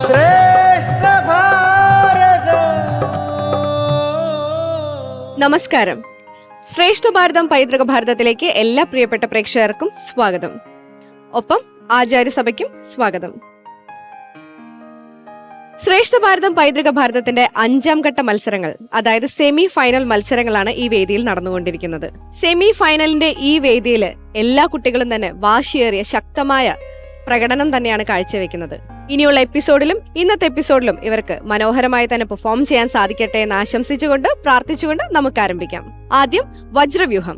ശ്രേഷ്ഠ ഭാരതം. നമസ്കാരം. ശ്രേഷ്ഠ ഭാരതം പൈതൃക ഭാരതത്തിലേക്ക് എല്ലാ പ്രിയപ്പെട്ട പ്രേക്ഷകർക്കും സ്വാഗതം. ഒപ്പം ആചാര്യസഭയ്ക്കും സ്വാഗതം. ശ്രേഷ്ഠ ഭാരതം പൈതൃക ഭാരതത്തിന്റെ 5ാം ഘട്ട മത്സരങ്ങൾ, അതായത് സെമി ഫൈനൽ മത്സരങ്ങളാണ് ഈ വേദിയിൽ നടന്നുകൊണ്ടിരിക്കുന്നത്. സെമി ഫൈനലിന്റെ ഈ വേദിയിൽ എല്ലാ കുട്ടികളും തന്നെ വാശിയേറിയ ശക്തമായ പ്രകടനം തന്നെയാണ് കാഴ്ചവെക്കുന്നത്. ഇനിയുള്ള എപ്പിസോഡിലും ഇന്നത്തെ എപ്പിസോഡിലും ഇവർക്ക് മനോഹരമായി തന്നെ പെർഫോം ചെയ്യാൻ സാധിക്കട്ടെ എന്ന് ആശംസിച്ചുകൊണ്ട് പ്രാർത്ഥിച്ചുകൊണ്ട് നമുക്ക് ആരംഭിക്കാം. ആദ്യം വജ്രവ്യൂഹം.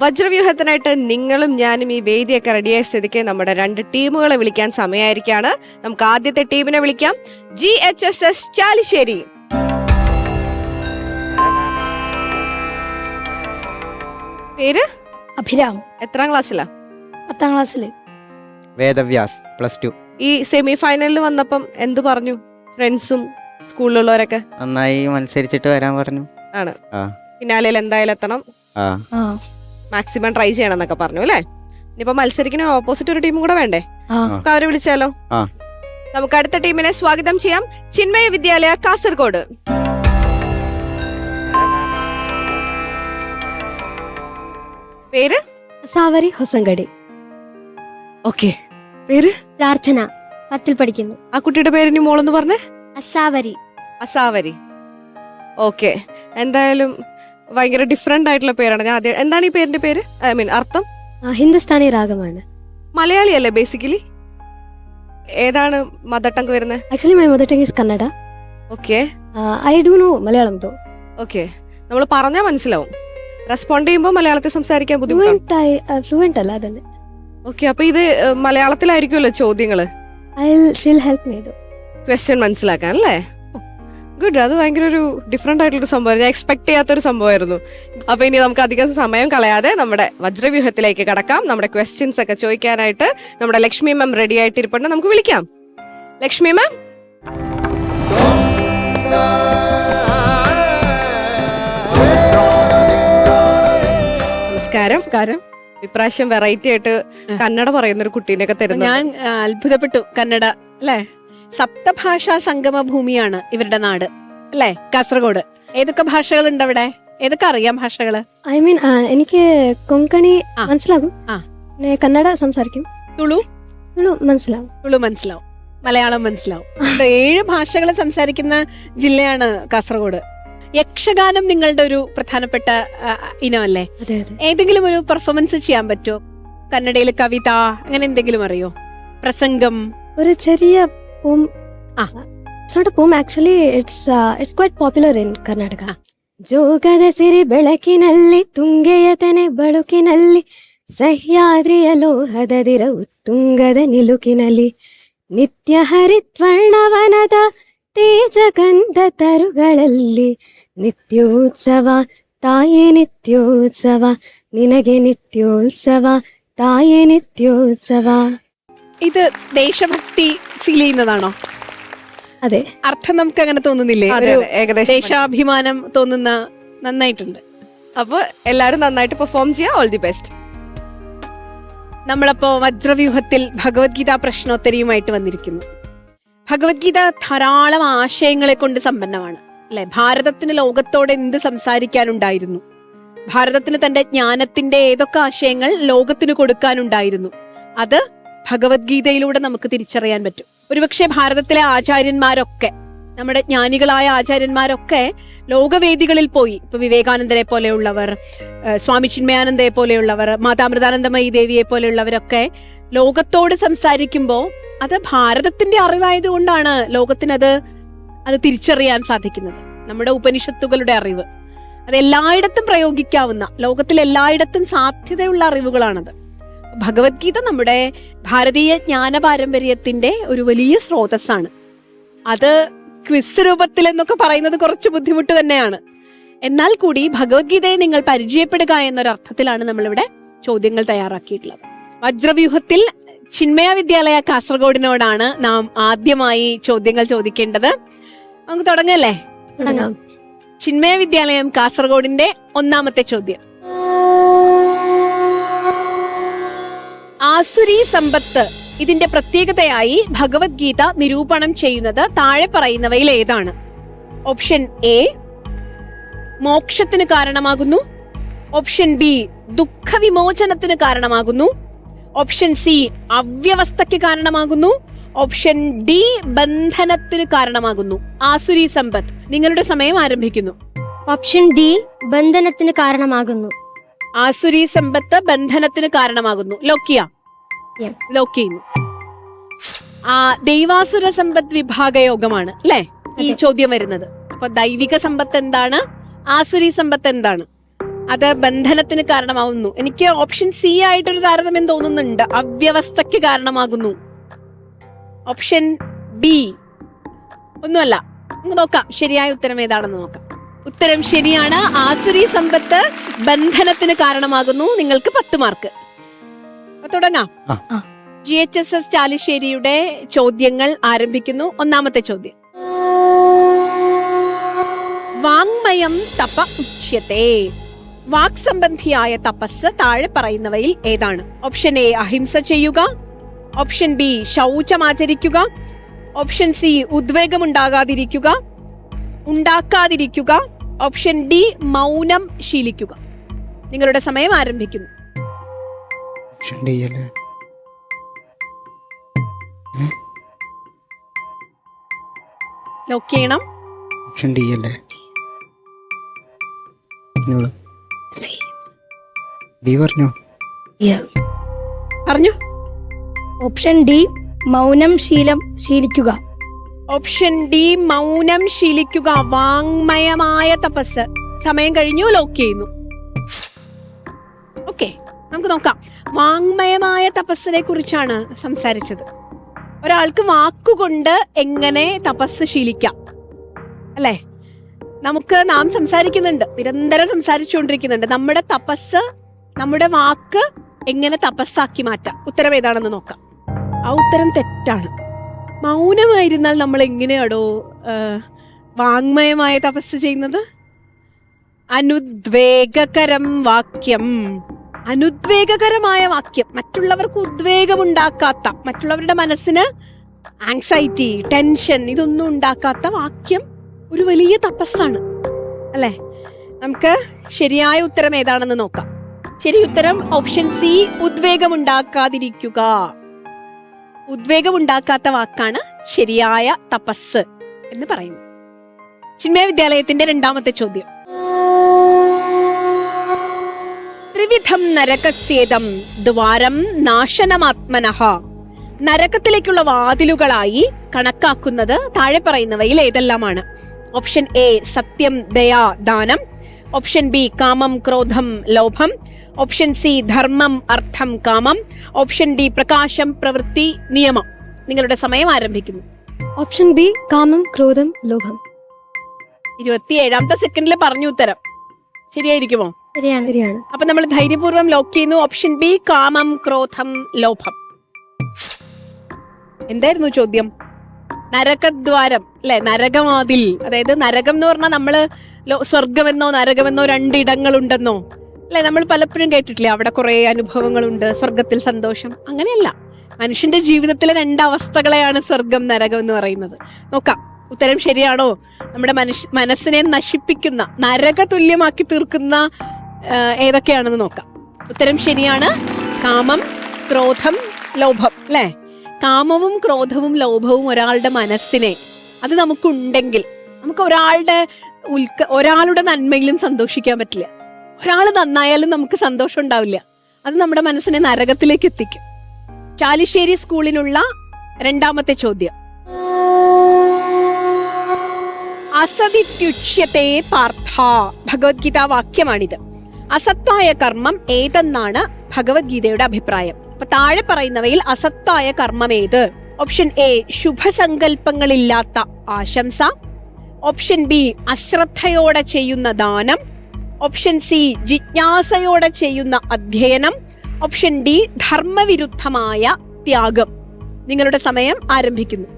വജ്രവ്യൂഹത്തിനായിട്ട് നിങ്ങളും ഞാനും ഈ വേദിയൊക്കെ റെഡിയായ സ്ഥിതിക്ക് നമ്മുടെ 2 ടീമുകളെ വിളിക്കാൻ സമയമായിരിക്കാണ്. നമുക്ക് ആദ്യത്തെ ടീമിനെ വിളിക്കാം. GHSS ചാലിശ്ശേരി. പേര് അഭിരാം. എത്രാം ക്ലാസ്സിലാ? 10ാം ക്ലാസ്സില്. വേദവ്യാസ് +2. ഈ സെമി ഫൈനലിൽ വന്നപ്പം എന്ത് പറഞ്ഞു ഫ്രണ്ട്സും സ്കൂളിലുള്ളവരൊക്കെ? നന്നായി മത്സരിച്ചിട്ട് വരാൻ പറഞ്ഞു. ആണ്. ആ. ഫിനാലയിൽ എന്തായാലും എത്തണം, ആ മാക്സിമം ട്രൈ ചെയ്യണം എന്നൊക്കെ പറഞ്ഞു അല്ലേ? ഇനിയിപ്പോ മത്സരിക്കുന്ന ഓപ്പോസിറ്റ് ഒരു ടീമും കൂടെ വേണ്ടേ? നമുക്ക് അവരെ വിളിച്ചാലോ? നമുക്ക് അടുത്ത ടീമിനെ സ്വാഗതം ചെയ്യാം. ചിന്മയ വിദ്യാലയ കാസർഗോഡ്. പേര് സാവരി ഹൊസങ്കടി. ഓക്കെ. പേര് പ്രാർത്ഥന. 10ൽ പഠിക്കുന്നു. ആ കുട്ടിയുടെ പേര് ഇനി മോളെന്ന് പറഞ്ഞേ. അസാവരി. അസാവരി. ഓക്കെ. എന്തായാലും ഭയങ്കര ഡിഫറെന്റ് ആയിട്ടുള്ള പേരാണ്. ഞാൻ ആദ്യം, എന്താണ് ഈ പേരിന്റെ പേര്? ഐ മീൻ അർത്ഥം? ഹിന്ദുസ്ഥാനി രാഗമാണ്. മലയാളി അല്ലേ ബേസിക്കലി? ഏതാണ് മദർ ടങ് വരുന്നത്? Actually my mother tongue is Kannada. Okay. I do know Malayalam though. Okay. നമ്മൾ പറഞ്ഞാൽ മനസ്സിലാവും. റെസ്പോണ്ട് ചെയ്യുമ്പോൾ മലയാളത്തിൽ സംസാരിക്കാൻ ബുദ്ധിമുട്ടാണ്. ഫ്ലുവന്റ് അല്ല അതന്നെ. ഓക്കെ. അപ്പൊ ഇത് മലയാളത്തിലായിരിക്കുമല്ലോ ചോദ്യങ്ങള്. ഷീൽ ഹെൽപ്പ് മീ ദോ. ക്വസ്റ്റ്യൻ മനസ്സിലാക്കാൻ അല്ലേ? ഗുഡ്. അത് ഭയങ്കര ഒരു ഡിഫറെന്റ് ആയിട്ടുള്ള സംഭവം. ഞാൻ എക്സ്പെക്ട് ചെയ്യാത്തൊരു സംഭവമായിരുന്നു. അപ്പൊ ഇനി നമുക്ക് അധികം സമയം കളയാതെ നമ്മുടെ വജ്രവ്യൂഹത്തിലേക്ക് കടക്കാം. നമ്മുടെ ക്വസ്റ്റ്യൻസ് ഒക്കെ ചോദിക്കാനായിട്ട് നമ്മുടെ ലക്ഷ്മി മാം റെഡി ആയിട്ട് ഇരിപ്പുണ്ട്. നമുക്ക് വിളിക്കാം ലക്ഷ്മി മാം. നമസ്കാരം. ഇപ്രാവശ്യം വെറൈറ്റി ആയിട്ട് കന്നഡ പറയുന്ന ഒരു കുട്ടീനെയൊക്കെ തരുന്നു. ഞാൻ അത്ഭുതപ്പെട്ടു. കന്നഡ അല്ലേ? സപ്തഭാഷാ സംഗമ ഭൂമിയാണ് ഇവരുടെ നാട് അല്ലേ? കാസർഗോഡ്. ഏതൊക്കെ ഭാഷകളുണ്ട് അവിടെ? ഏതൊക്കെ അറിയാം ഭാഷകള്? ഐ മീൻ എനിക്ക് കൊങ്കണി മനസ്സിലാകും. കന്നഡ സംസാരിക്കും. തുളു മനസ്സിലാവും. തുളു മനസ്സിലാവും. മലയാളം മനസ്സിലാവും. 7 ഭാഷകൾ സംസാരിക്കുന്ന ജില്ലയാണ് കാസർഗോഡ്. യക്ഷഗാനം നിങ്ങളുടെ ഒരു പ്രധാനപ്പെട്ട ഇനമല്ലേ? ഏതെങ്കിലും ഒരു പെർഫോമൻസ് ചെയ്യാൻ പറ്റുമോ? കന്നഡയിൽ കവിത അങ്ങനെ എന്തെങ്കിലും അറിയോ? പ്രസംഗം? ഒരു ചെറിയ poem. It's not a poem actually. It's quite popular in Karnataka. ಜೋಗದ ಸಿರಿ ಬೆಳಕಿನಲ್ಲಿ ತುಂಗೆಯತನೆ ಬಳುಕಿನಲ್ಲಿ ಸಹ್ಯಾದ್ರಿಯ ಲೋಹದದಿರ ಉತ್ತುಂಗದ ನಿಲುಕಿನಲ್ಲಿ ನಿತ್ಯ ಹರಿತ್ವರ್ಣವನದ ತೇಜಗಂಧ ತರುಗಳಲ್ಲಿ ನಿತ್ಯೋತ್ಸವ ತಾಯೇ ನಿತ್ಯೋತ್ಸವ ನಿನಗೆ ನಿತ್ಯೋತ್ಸವ തായേ നിത്യോത്സവ. ഇത് ദേശഭക്തി ഫീൽ ചെയ്യുന്നതാണോ? അതെ. അർത്ഥം നമുക്ക് അങ്ങനെ തോന്നുന്നില്ലേ? ദേശാഭിമാനം തോന്നുന്ന. നന്നായിട്ടുണ്ട്. അപ്പൊ എല്ലാരും നന്നായിട്ട് പെർഫോം ചെയ്യാം. All the best. നമ്മളപ്പോ വജ്രവ്യൂഹത്തിൽ ഭഗവത്ഗീത പ്രശ്നോത്തരിയുമായിട്ട് വന്നിരിക്കുന്നു. ഭഗവത്ഗീത ധാരാളം ആശയങ്ങളെ കൊണ്ട് സമ്പന്നമാണ് അല്ലെ? ഭാരതത്തിന് ലോകത്തോട് എന്ത് സംസാരിക്കാനുണ്ടായിരുന്നു? ഭാരതത്തിന് തന്റെ ജ്ഞാനത്തിന്റെ ഏതൊക്കെ ആശയങ്ങൾ ലോകത്തിന് കൊടുക്കാനുണ്ടായിരുന്നു? അത് ഭഗവത്ഗീതയിലൂടെ നമുക്ക് തിരിച്ചറിയാൻ പറ്റും. ഒരുപക്ഷെ ഭാരതത്തിലെ ആചാര്യന്മാരൊക്കെ, നമ്മുടെ ജ്ഞാനികളായ ആചാര്യന്മാരൊക്കെ ലോകവേദികളിൽ പോയി, ഇപ്പൊ വിവേകാനന്ദരെ പോലെയുള്ളവർ, സ്വാമി ചിന്മയാനന്ദയെ പോലെയുള്ളവർ, മാതാമൃതാനന്ദമയി ദേവിയെ പോലെയുള്ളവരൊക്കെ ലോകത്തോട് സംസാരിക്കുമ്പോൾ അത് ഭാരതത്തിന്റെ അറിവായതുകൊണ്ടാണ് ലോകത്തിനത് തിരിച്ചറിയാൻ സാധിക്കുന്നത്. നമ്മുടെ ഉപനിഷത്തുകളുടെ അറിവ് അത് എല്ലായിടത്തും പ്രയോഗിക്കാവുന്ന, ലോകത്തിൽ എല്ലായിടത്തും സാധ്യതയുള്ള അറിവുകളാണത്. ഭഗവത്ഗീത നമ്മുടെ ഭാരതീയ ജ്ഞാന പാരമ്പര്യത്തിന്റെ ഒരു വലിയ സ്രോതസ്സാണ്. അത് ക്വിസ് രൂപത്തിൽ എന്നൊക്കെ പറയുന്നത് കുറച്ച് ബുദ്ധിമുട്ട് തന്നെയാണ്. എന്നാൽ കൂടി ഭഗവത്ഗീതയെ നിങ്ങൾ പരിചയപ്പെടുക എന്നൊരർത്ഥത്തിലാണ് നമ്മളിവിടെ ചോദ്യങ്ങൾ തയ്യാറാക്കിയിട്ടുള്ളത്. വജ്രവ്യൂഹത്തിൽ ചിന്മയ വിദ്യാലയ കാസർഗോഡിനോടാണ് നാം ആദ്യമായി ചോദ്യങ്ങൾ ചോദിക്കേണ്ടത്. നമുക്ക് തുടങ്ങല്ലേ? ചിന്മയ വിദ്യാലയം കാസർഗോഡിന്റെ ഒന്നാമത്തെ ചോദ്യം. ആസുരി സമ്പത്ത് ഇതിന്റെ പ്രത്യേകതയായി ഭഗവത്ഗീത നിരൂപണം ചെയ്യുന്നത് താഴെ പറയുന്നവയിൽ ഏതാണ്? ഓപ്ഷൻ എ മോക്ഷത്തിന് കാരണമാകുന്നു, ഓപ്ഷൻ ബി ദുഃഖവിമോചനത്തിന് കാരണമാകുന്നു, ഓപ്ഷൻ സി അവ്യവസ്ഥയ്ക്ക് കാരണമാകുന്നു, ഓപ്ഷൻ ഡി ബന്ധനത്തിന് കാരണമാകുന്നു. ആസുരി സമ്പത്ത്. നിങ്ങളുടെ സമയം ആരംഭിക്കുന്നു. ഓപ്ഷൻ ഡി ബന്ധനത്തിന് കാരണമാകുന്നു. ആസുരി സമ്പത്ത് ബന്ധനത്തിന് കാരണമാകുന്നു. ലോക്കിയ Yeah. ലോക്ക് ചെയ്യുന്നു. ദൈവാസുര സമ്പത്ത് വിഭാഗയോഗമാണ് അല്ലെ ഈ ചോദ്യം വരുന്നത്. അപ്പൊ ദൈവിക സമ്പത്ത് എന്താണ്, ആസുരി സമ്പത്ത് എന്താണ്? അത് ബന്ധനത്തിന് കാരണമാകുന്നു. എനിക്ക് ഓപ്ഷൻ സി ആയിട്ടൊരു താരതമ്യം തോന്നുന്നുണ്ട്. അവ്യവസ്ഥയ്ക്ക് കാരണമാകുന്നു. ഓപ്ഷൻ ബി ഒന്നുമല്ല. നമുക്ക് നോക്കാം ശരിയായ ഉത്തരം ഏതാണെന്ന് നോക്കാം. ഉത്തരം ശരിയാണ്. ആസുരി സമ്പത്ത് ബന്ധനത്തിന് കാരണമാകുന്നു. നിങ്ങൾക്ക് 10 മാർക്ക്. തുടങ്ങാം. GHSS ചാലിശ്ശേരിയുടെ ചോദ്യങ്ങൾ ആരംഭിക്കുന്നു. ഒന്നാമത്തെ ചോദ്യം. വാങ്മയം തപ ഉച്യത്തെ. വാക് സംബന്ധിയായ തപസ് താഴെ പറയുന്നവയിൽ ഏതാണ്? ഓപ്ഷൻ എ അഹിംസ ചെയ്യുക, ഓപ്ഷൻ ബി ശൗചമാചരിക്കുക, ഓപ്ഷൻ സി ഉദ്വേഗമുണ്ടാകാതിരിക്കുക, ഓപ്ഷൻ ഡി മൗനം ശീലിക്കുക. നിങ്ങളുടെ സമയം ആരംഭിക്കുന്നു. ഓപ്ഷൻ ഡി അല്ലേ? ലോക്ക് ചെയ്യണം. ഓപ്ഷൻ ഡി അല്ലേ? ഡി പറഞ്ഞു. പറഞ്ഞു. ഓപ്ഷൻ ഡി മൗനം ശീലിക്കുക. ഓപ്ഷൻ ഡി മൗനം ശീലിക്കുക. വാങ്മയമായ തപസ്. സമയം കഴിഞ്ഞു. ലോക്ക് ചെയ്യുന്നു. ഓക്കെ, നമുക്ക് നോക്കാം. വാങ്മയമായ തപസ്സിനെ കുറിച്ചാണ് സംസാരിച്ചത്. ഒരാൾക്ക് വാക്കുകൊണ്ട് എങ്ങനെ തപസ് ശീലിക്കാം അല്ലെ? നാം സംസാരിക്കുന്നുണ്ട്, നിരന്തരം സംസാരിച്ചുകൊണ്ടിരിക്കുന്നുണ്ട്. നമ്മുടെ തപസ്, നമ്മുടെ വാക്ക് എങ്ങനെ തപസ്സാക്കി മാറ്റാം. ഉത്തരം ഏതാണെന്ന് നോക്കാം. ആ ഉത്തരം തെറ്റാണ്. മൗനമായിരുന്നാൽ നമ്മൾ എങ്ങനെയാണോ വാങ്മയമായ തപസ് ചെയ്യുന്നത്? അനുദ്വേഗകരം വാക്യം. അനുദ്വേഗകരമായ വാക്യം, മറ്റുള്ളവർക്ക് ഉദ്വേഗമുണ്ടാക്കാത്ത, മറ്റുള്ളവരുടെ മനസ്സിന് ആങ്സൈറ്റി, ടെൻഷൻ ഇതൊന്നും ഉണ്ടാക്കാത്ത വാക്യം ഒരു വലിയ തപസ്സാണ് അല്ലെ? നമുക്ക് ശരിയായ ഉത്തരം ഏതാണെന്ന് നോക്കാം. ശരി ഉത്തരം ഓപ്ഷൻ സി ഉദ്വേഗമുണ്ടാക്കാതിരിക്കുക. ഉദ്വേഗമുണ്ടാക്കാത്ത വാക്കാണ് ശരിയായ തപസ് എന്ന് പറയുന്നത്. ചിന്മയ വിദ്യാലയത്തിന്റെ രണ്ടാമത്തെ ചോദ്യം. ത്രിവിധം നരകസ്യേദം ദ്വാരം നാശനമാത്മനഃ. നരകത്തിലേക്കുള്ള വാതിലുകളായി കണക്കാക്കുന്നത് താഴെ പറയുന്നവയിൽ ഏതെല്ലാമാണ്? ഓപ്ഷൻ എ സത്യം, ദയ, ദാനം, ഓപ്ഷൻ ബി കാമം, ക്രോധം, ലോഭം, ഓപ്ഷൻ സി ധർമ്മം, അർത്ഥം, കാമം, ഓപ്ഷൻ ഡി പ്രകാശം, പ്രവൃത്തി, നിയമം. നിങ്ങളുടെ സമയം ആരംഭിക്കുന്നു. ഓപ്ഷൻ ബി കാമം, ക്രോധം, ലോഭം. 27ാമത്തെ സെക്കൻഡിൽ പറഞ്ഞു ഉത്തരം. ശരിയായിരിക്കുമോ? ശരിയാണ്. അപ്പൊ നമ്മൾ ധൈര്യപൂർവ്വം ലോക്ക് ചെയ്യുന്നു. ഓപ്ഷൻ ബി കാമം, ക്രോധം, ലോഭം. എന്തായിരുന്നു ചോദ്യം? നരകദ്വാരം അല്ലെ? നരകവാതിൽ. അതായത് നരകം എന്ന് പറഞ്ഞാൽ നമ്മള് സ്വർഗമെന്നോ നരകമെന്നോ 2 ഇടങ്ങളുണ്ടെന്നോ അല്ലെ? നമ്മൾ പലപ്പോഴും കേട്ടിട്ടില്ലേ അവിടെ കുറെ അനുഭവങ്ങളുണ്ട്, സ്വർഗത്തിൽ സന്തോഷം. അങ്ങനെയല്ല. മനുഷ്യന്റെ ജീവിതത്തിലെ 2 അവസ്ഥകളെയാണ് സ്വർഗം, നരകം എന്ന് പറയുന്നത്. നോക്കാം ഉത്തരം ശരിയാണോ. നമ്മുടെ മനസ്സിനെ നശിപ്പിക്കുന്ന, നരക തുല്യമാക്കി തീർക്കുന്ന ഏതൊക്കെയാണെന്ന് നോക്കാം. ഉത്തരം ശരിയാണ്. കാമം, ക്രോധം, ലോഭം അല്ലെ? കാമവും ക്രോധവും ലോഭവും ഒരാളുടെ മനസ്സിനെ, അത് നമുക്കുണ്ടെങ്കിൽ നമുക്ക് ഒരാളുടെ നന്മയിലും സന്തോഷിക്കാൻ പറ്റില്ല. ഒരാൾ നന്നായാലും നമുക്ക് സന്തോഷം ഉണ്ടാവില്ല. അത് നമ്മുടെ മനസ്സിനെ നരകത്തിലേക്ക് എത്തിക്കും. ചാലിശ്ശേരി സ്കൂളിനുള്ള രണ്ടാമത്തെ ചോദ്യം. അസതിത്യുച്യത്തെ പാർത്ഥ. ഭഗവത്ഗീത വാക്യമാണിത്. അസത്തായ കർമ്മം ഏതെന്നാണ് ഭഗവത്ഗീതയുടെ അഭിപ്രായം? അപ്പൊ താഴെ പറയുന്നവയിൽ അസത്തായ കർമ്മം ഏത്? ഓപ്ഷൻ എ ശുഭസങ്കല്പങ്ങളില്ലാത്ത ആശംസ, ഓപ്ഷൻ ബി അശ്രദ്ധയോടെ ചെയ്യുന്ന ദാനം, ഓപ്ഷൻ സി ജിജ്ഞാസയോടെ ചെയ്യുന്ന അധ്യയനം, ഓപ്ഷൻ ഡി ധർമ്മവിരുദ്ധമായ ത്യാഗം. നിങ്ങളുടെ സമയം ആരംഭിക്കുന്നു.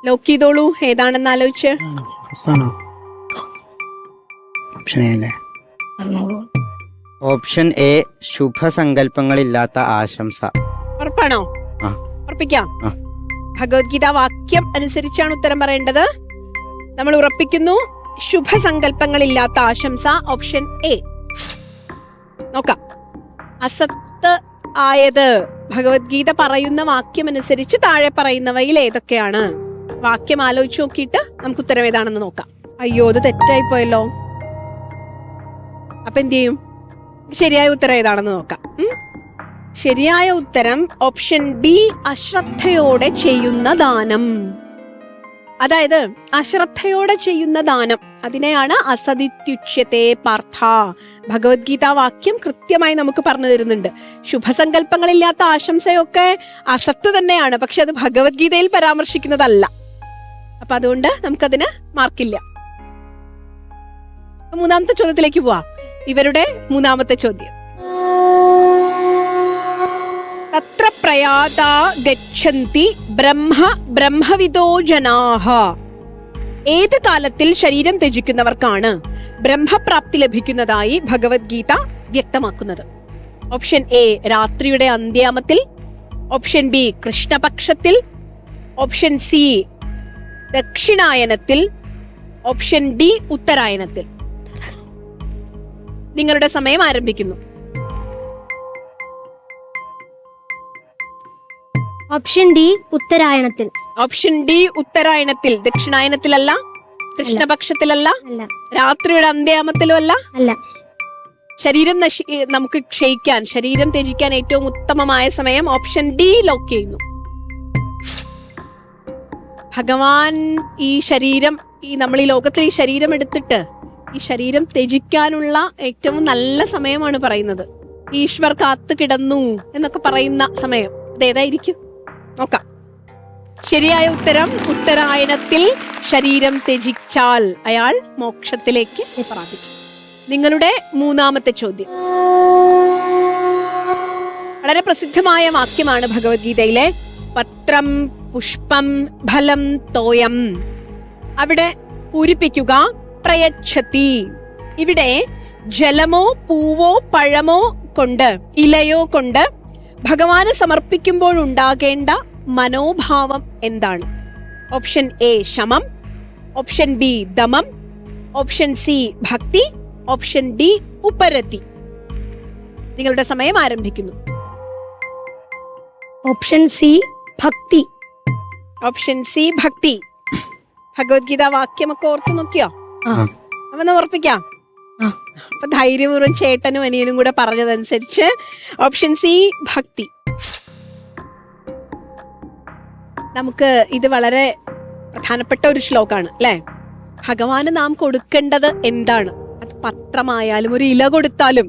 ലോക്ക് ചെയ്തോളൂ. ഏതാണെന്ന് ആലോചിച്ച്. ഓപ്ഷൻ എ ശുഭസങ്കല്പങ്ങളില്ലാത്ത ആശംസ. ഉറപ്പാണോ? ആ. ഉറപ്പിക്കാം. ആ. ഭഗവത്ഗീത വാക്യം അനുസരിച്ചാണ് ഉത്തരം പറയേണ്ടത്. നമ്മൾ ഉറപ്പിക്കുന്നു. ശുഭസങ്കല്പങ്ങളില്ലാത്ത ആശംസ ഓപ്ഷൻ എ. നോക്കാം. അസത്ത് ആയത് ഭഗവത്ഗീത പറയുന്ന വാക്യം അനുസരിച്ച് താഴെ പറയുന്നവയിൽ ഏതൊക്കെയാണ്? വാക്യം ആലോചിച്ച് നോക്കിയിട്ട് നമുക്ക് ഉത്തരം ഏതാണെന്ന് നോക്കാം. അയ്യോ, അത് തെറ്റായി പോയല്ലോ. അപ്പൊ എന്ത് ചെയ്യും? ശരിയായ ഉത്തരം ഏതാണെന്ന് നോക്കാം. ശരിയായ ഉത്തരം ഓപ്ഷൻ ബി, അശ്രദ്ധയോടെ ചെയ്യുന്ന ദാനം. അതായത് അശ്രദ്ധയോടെ ചെയ്യുന്ന ദാനം, അതിനെയാണ് അസദിത്യുച്യത്തെ പാർത്ഥ. ഭഗവത്ഗീത വാക്യം കൃത്യമായി നമുക്ക് പറഞ്ഞു തരുന്നുണ്ട്. ശുഭസങ്കല്പങ്ങളില്ലാത്ത ആശംസയൊക്കെ അസത്ത് തന്നെയാണ്, പക്ഷെ അത് ഭഗവത്ഗീതയിൽ പരാമർശിക്കുന്നതല്ല. അപ്പൊ അതുകൊണ്ട് നമുക്കതിന് മാർക്കില്ല. മൂന്നാമത്തെ ചോദ്യത്തിലേക്ക് പോവാം. ഇവരുടെ മൂന്നാമത്തെ ചോദ്യം. തത്ര പ്രയാതാ ഗച്ഛന്തി ബ്രഹ്മവിദോ ജനാഹ. ഏത് കാലത്തിൽ ശരീരം ത്യജിക്കുന്നവർക്കാണ് ബ്രഹ്മപ്രാപ്തി ലഭിക്കുന്നതായി ഭഗവത്ഗീത വ്യക്തമാക്കുന്നത്? ഓപ്ഷൻ എ, രാത്രിയുടെ അന്ത്യാമത്തിൽ. ഓപ്ഷൻ ബി, കൃഷ്ണപക്ഷത്തിൽ. ഓപ്ഷൻ സി, ദക്ഷിണായനത്തിൽ. ഓപ്ഷൻ ഡി, ഉത്തരായനത്തിൽ. നിങ്ങളുടെ സമയം ആരംഭിക്കുന്നു. ഓപ്ഷൻ ഡി, ഉത്തരായണത്തിൽ. ഓപ്ഷൻ ഡി, ഉത്തരായണത്തിൽ. ദക്ഷിണായനത്തിലല്ല, കൃഷ്ണപക്ഷത്തിലല്ല, അല്ല. രാത്രിയുടെ അന്ത്യാമത്തിലും അല്ല. അല്ല. ശരീരം നമുക്ക് ക്ഷയിക്കാൻ, ശരീരം ത്യജിക്കാൻ ഏറ്റവും ഉത്തമമായ സമയം ഓപ്ഷൻ ഡി ലോക്ക് ചെയ്യുന്നു. ഭഗവാൻ ഈ ശരീരം, നമ്മൾ ഈ ലോകത്തിൽ ഈ ശരീരം എടുത്തിട്ട് ഈ ശരീരം ത്യജിക്കാനുള്ള ഏറ്റവും നല്ല സമയമാണ് പറയുന്നത്. ഈശ്വർ കാത്തു കിടന്നു എന്നൊക്കെ പറയുന്ന സമയം അതേതായിരിക്കും? നോക്കാം. ശരിയായ ഉത്തരം, ഉത്തരായണത്തിൽ ശരീരം ത്യജിച്ചാൽ അയാൾ മോക്ഷത്തിലേക്ക് പ്രാപിക്കും. നിങ്ങളുടെ മൂന്നാമത്തെ ചോദ്യം വളരെ പ്രസിദ്ധമായ വാക്യമാണ് ഭഗവത്ഗീതയിലെ. പത്രം പുഷ്പം ഫലം തോയം. അവിടെ പൂരിപ്പിക്കുക പ്രയച്ഛതി. ഇവിടെ ജലമോ പൂവോ പഴമോ കൊണ്ട്, ഇലയോ കൊണ്ട് ഭഗവാന് സമർപ്പിക്കുമ്പോൾ ഉണ്ടാകേണ്ട മനോഭാവം എന്താണ്? ഓപ്ഷൻ എ, ശമം. ഓപ്ഷൻ ബി, ദമം. ഓപ്ഷൻ സി, ഭക്തി. ഓപ്ഷൻ ഡി, ഉപരതി. നിങ്ങളുടെ സമയം ആരംഭിക്കുന്നു. ഓപ്ഷൻ സി, ഭക്തി. ഓപ്ഷൻ സി, ഭക്തി. ഭഗവത്ഗീത വാക്യമൊക്കെ ഓർത്തു നോക്കിയോ? അപ്പൊ ഉറപ്പിക്കാം. അപ്പൊ ധൈര്യപൂർവ്വം ചേട്ടനും അനിയനും കൂടെ പറഞ്ഞതനുസരിച്ച് ഓപ്ഷൻ സി, ഭക്തി. നമുക്ക് ഇത് വളരെ പ്രധാനപ്പെട്ട ഒരു ശ്ലോകാണ് അല്ലെ? ഭഗവാന് നാം കൊടുക്കേണ്ടത് എന്താണ്? അത് പത്രമായാലും, ഒരു ഇല കൊടുത്താലും,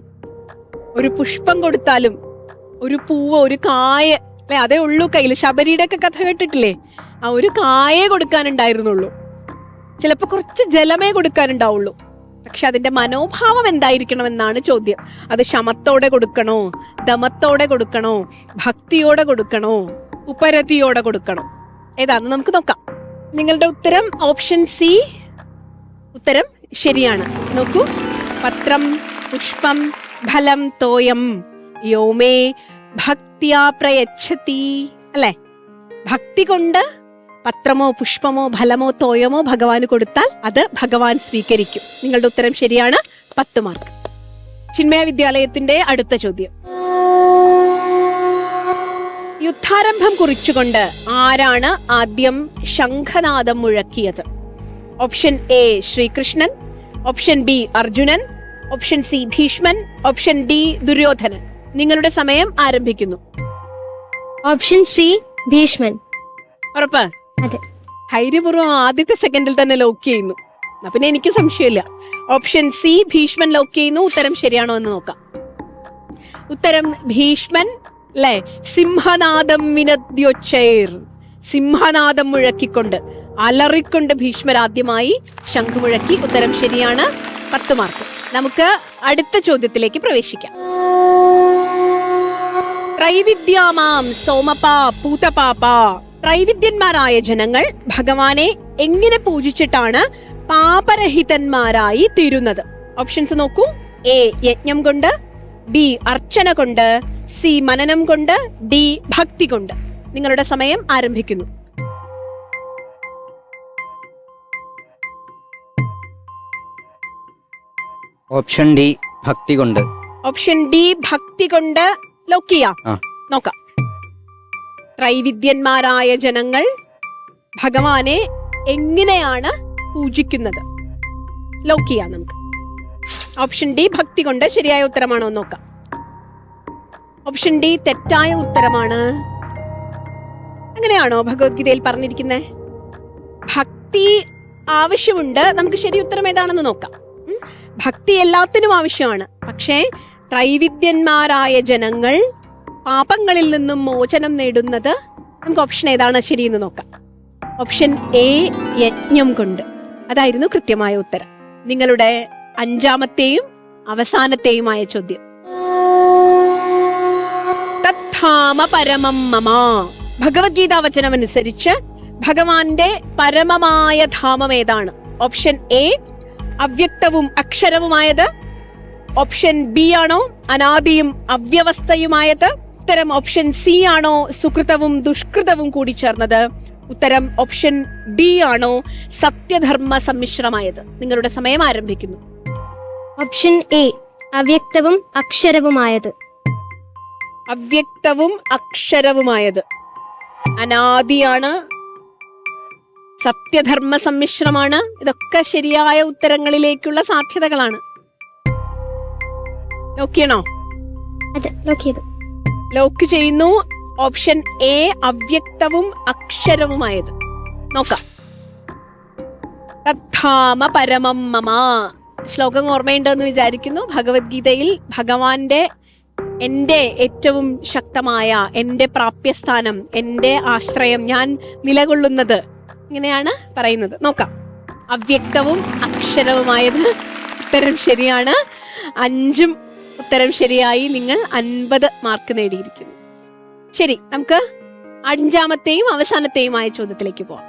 ഒരു പുഷ്പം കൊടുത്താലും, ഒരു പൂവ്, ഒരു കായ അല്ലെ, അതേ ഉള്ളൂ കയ്യിൽ. ശബരിയുടെ ഒക്കെ കഥ കേട്ടിട്ടില്ലേ? ആ ഒരു കായേ കൊടുക്കാനുണ്ടായിരുന്നുള്ളൂ. ചിലപ്പോൾ കുറച്ച് ജലമേ കൊടുക്കാനുണ്ടാവുള്ളൂ. പക്ഷെ അതിന്റെ മനോഭാവം എന്തായിരിക്കണം എന്നാണ് ചോദ്യം. അത് ശമത്തോടെ കൊടുക്കണോ, ദമത്തോടെ കൊടുക്കണോ, ഭക്തിയോടെ കൊടുക്കണോ, ഉപരതിയോടെ കൊടുക്കണോ? ഏതാന്ന് നമുക്ക് നോക്കാം. നിങ്ങളുടെ ഉത്തരം ഓപ്ഷൻ സി. ഉത്തരം ശരിയാണ്. നോക്കൂ. പത്രം പുഷ്പം ഫലം തോയം യോമേ ഭക്തിയാ പ്രയച്ഛതി. അല്ലെ? ഭക്തി കൊണ്ട് പത്രമോ പുഷ്പമോ ഫലമോ തോയമോ ഭഗവാന് കൊടുത്താൽ അത് ഭഗവാൻ സ്വീകരിക്കും. നിങ്ങളുടെ ഉത്തരം ശരിയാണ്. 10 മാർക്ക്. ചിന്മയ വിദ്യാലയത്തിന്റെ അടുത്ത ചോദ്യം. യുദ്ധാരംഭം കുറിച്ചുകൊണ്ട് ആരാണ് ആദ്യം ശംഖനാദം മുഴക്കിയത്? ഓപ്ഷൻ എ, ശ്രീകൃഷ്ണൻ. ഓപ്ഷൻ ബി, അർജുനൻ. ഓപ്ഷൻ സി, ഭീഷ്മൻ. ഓപ്ഷൻ ഡി, ദുര്യോധനൻ. നിങ്ങളുടെ സമയം ആരംഭിക്കുന്നു. ഓപ്ഷൻ സി, ഭീഷ്മൻ. ഉറപ്പ്? അതെ. ധൈര്യപൂർവ്വം ആദ്യത്തെ സെക്കൻഡിൽ തന്നെ ലോക്ക് ചെയ്യുന്നു. പിന്നെ എനിക്ക് സംശയമില്ല. ഓപ്ഷൻ സി, ഭീഷ്മൻ ലോക്ക് ചെയ്യുന്നു. ഉത്തരം ശരിയാണോ എന്ന് നോക്കാം. ഉത്തരം ഭീഷ്മൻ. അല്ലെ? സിംഹനാദം വിനദ്യോച്ചൈർ. സിംഹനാദം മുഴക്കിക്കൊണ്ട്, അലറിക്കൊണ്ട് ഭീഷ്മർ ആദ്യമായി ശംഖ് മുഴക്കി. ഉത്തരം ശരിയാണ്. 10 മാർക്ക്. നമുക്ക് അടുത്ത ചോദ്യത്തിലേക്ക് പ്രവേശിക്കാം. ത്രൈവിദ്യാമാം സോമപാ പൂതപാപ. ത്രൈവിദ്യന്മാരായ ജനങ്ങൾ ഭഗവാനെ എങ്ങനെ പൂജിച്ചിട്ടാണ് പാപരഹിതന്മാരായി തീരുന്നത്? ഓപ്ഷൻസ് നോക്കൂ. എ യജ്ഞം കൊണ്ട്, ബി അർച്ചന കൊണ്ട്, സി മനനം കൊണ്ട്, ഡി ഭക്തി കൊണ്ട്. നിങ്ങളുടെ സമയം ആരംഭിക്കുന്നു. ഓപ്ഷൻ ഡി ഭക്തി കൊണ്ട്. ഓപ്ഷൻ ഡി ഭക്തി കൊണ്ട് ലോക്ക് ചെയ്യാം. ആ. നോക്കാം. ത്രൈവിദ്യന്മാരായ ജനങ്ങൾ ഭഗവാനെ എങ്ങനെയാണ് പൂജിക്കുന്നത്? ലോക്ക് ചെയ്യാം നമുക്ക്. ഓപ്ഷൻ ഡി ഭക്തി കൊണ്ട് ശരിയായ ഉത്തരമാണോ എന്ന് നോക്കാം. ഓപ്ഷൻ ഡി തെറ്റായ ഉത്തരമാണ്. അങ്ങനെയാണോ ഭഗവത്ഗീതയിൽ പറഞ്ഞിരിക്കുന്നത്? ഭക്തി ആവശ്യമുണ്ട്. നമുക്ക് ശരി ഉത്തരം ഏതാണെന്ന് നോക്കാം. ഭക്തി എല്ലാത്തിനും ആവശ്യമാണ്. പക്ഷേ ത്രൈവിദ്യന്മാരായ ജനങ്ങൾ പാപങ്ങളിൽ നിന്നും മോചനം നേടുന്നത്, നമുക്ക് ഓപ്ഷൻ ഏതാണ് ശരിയെന്ന് നോക്കാം. ഓപ്ഷൻ എ യജ്ഞം കൊണ്ട്. അതായിരുന്നു കൃത്യമായ ഉത്തരം. നിങ്ങളുടെ അഞ്ചാമത്തെയും അവസാനത്തെയുമായ ചോദ്യം. തദ്ധാമ പരമം മമ. ഭഗവത്ഗീതാ വചനമനുസരിച്ച് ഭഗവാന്റെ പരമമായ ധാമം ഏതാണ്? ഓപ്ഷൻ എ അവ്യക്തവും അക്ഷരവുമായത്. ഓപ്ഷൻ ബി ആണോ അനാദിയും അവ്യവസ്ഥയുമായത്? ഉത്തരം ഓപ്ഷൻ സി ആണോ സുകൃതവും ദുഷ്കൃതവും കൂടി ചേർന്നത്? ഉത്തരം ഓപ്ഷൻ ഡി ആണോ സത്യധർമ്മ സമ്മിശ്രമായത്? നിങ്ങളുടെ സമയം ആരംഭിക്കുന്നു. ഓപ്ഷൻ എ അവ്യക്തവും അക്ഷരവുമായത്. അവ്യക്തവും അക്ഷരവുമായത്. അനാദിയാണ്, സത്യധർമ്മ സമ്മിശ്രമാണ്. ഇതൊക്കെ ശരിയായ ഉത്തരങ്ങളിലേക്കുള്ള സാധ്യതകളാണ്. നോക്കിയണോ? അതെ, ലോക്ക് ചെയ്തു. ലോക്ക് ചെയ്യുന്നു. ഓപ്ഷൻ എ അവ്യക്തവും അക്ഷരവുമായത്. നോക്കാം. തദ്ധാമ പരമം മമ. ശ്ലോകം ഓർമ്മയുണ്ടെന്ന് വിചാരിക്കുന്നു. ഭഗവത്ഗീതയിൽ ഭഗവാന്റെ എൻ്റെ ഏറ്റവും ശക്തമായ, എൻ്റെ പ്രാപ്യസ്ഥാനം, എൻ്റെ ആശ്രയം, ഞാൻ നിലകൊള്ളുന്നത്, ഇങ്ങനെയാണ് പറയുന്നത്. നോക്കാം. അവ്യക്തവും അക്ഷരവുമായത് ഉത്തരം ശരിയാണ്. 5 ഉത്തരം ശരിയായി. നിങ്ങൾ 50 മാർക്ക് നേടിയിരിക്കുന്നു. ശരി, നമുക്ക് അഞ്ചാമത്തെയും അവസാനത്തെയുമായ ചോദ്യത്തിലേക്ക് പോവാം.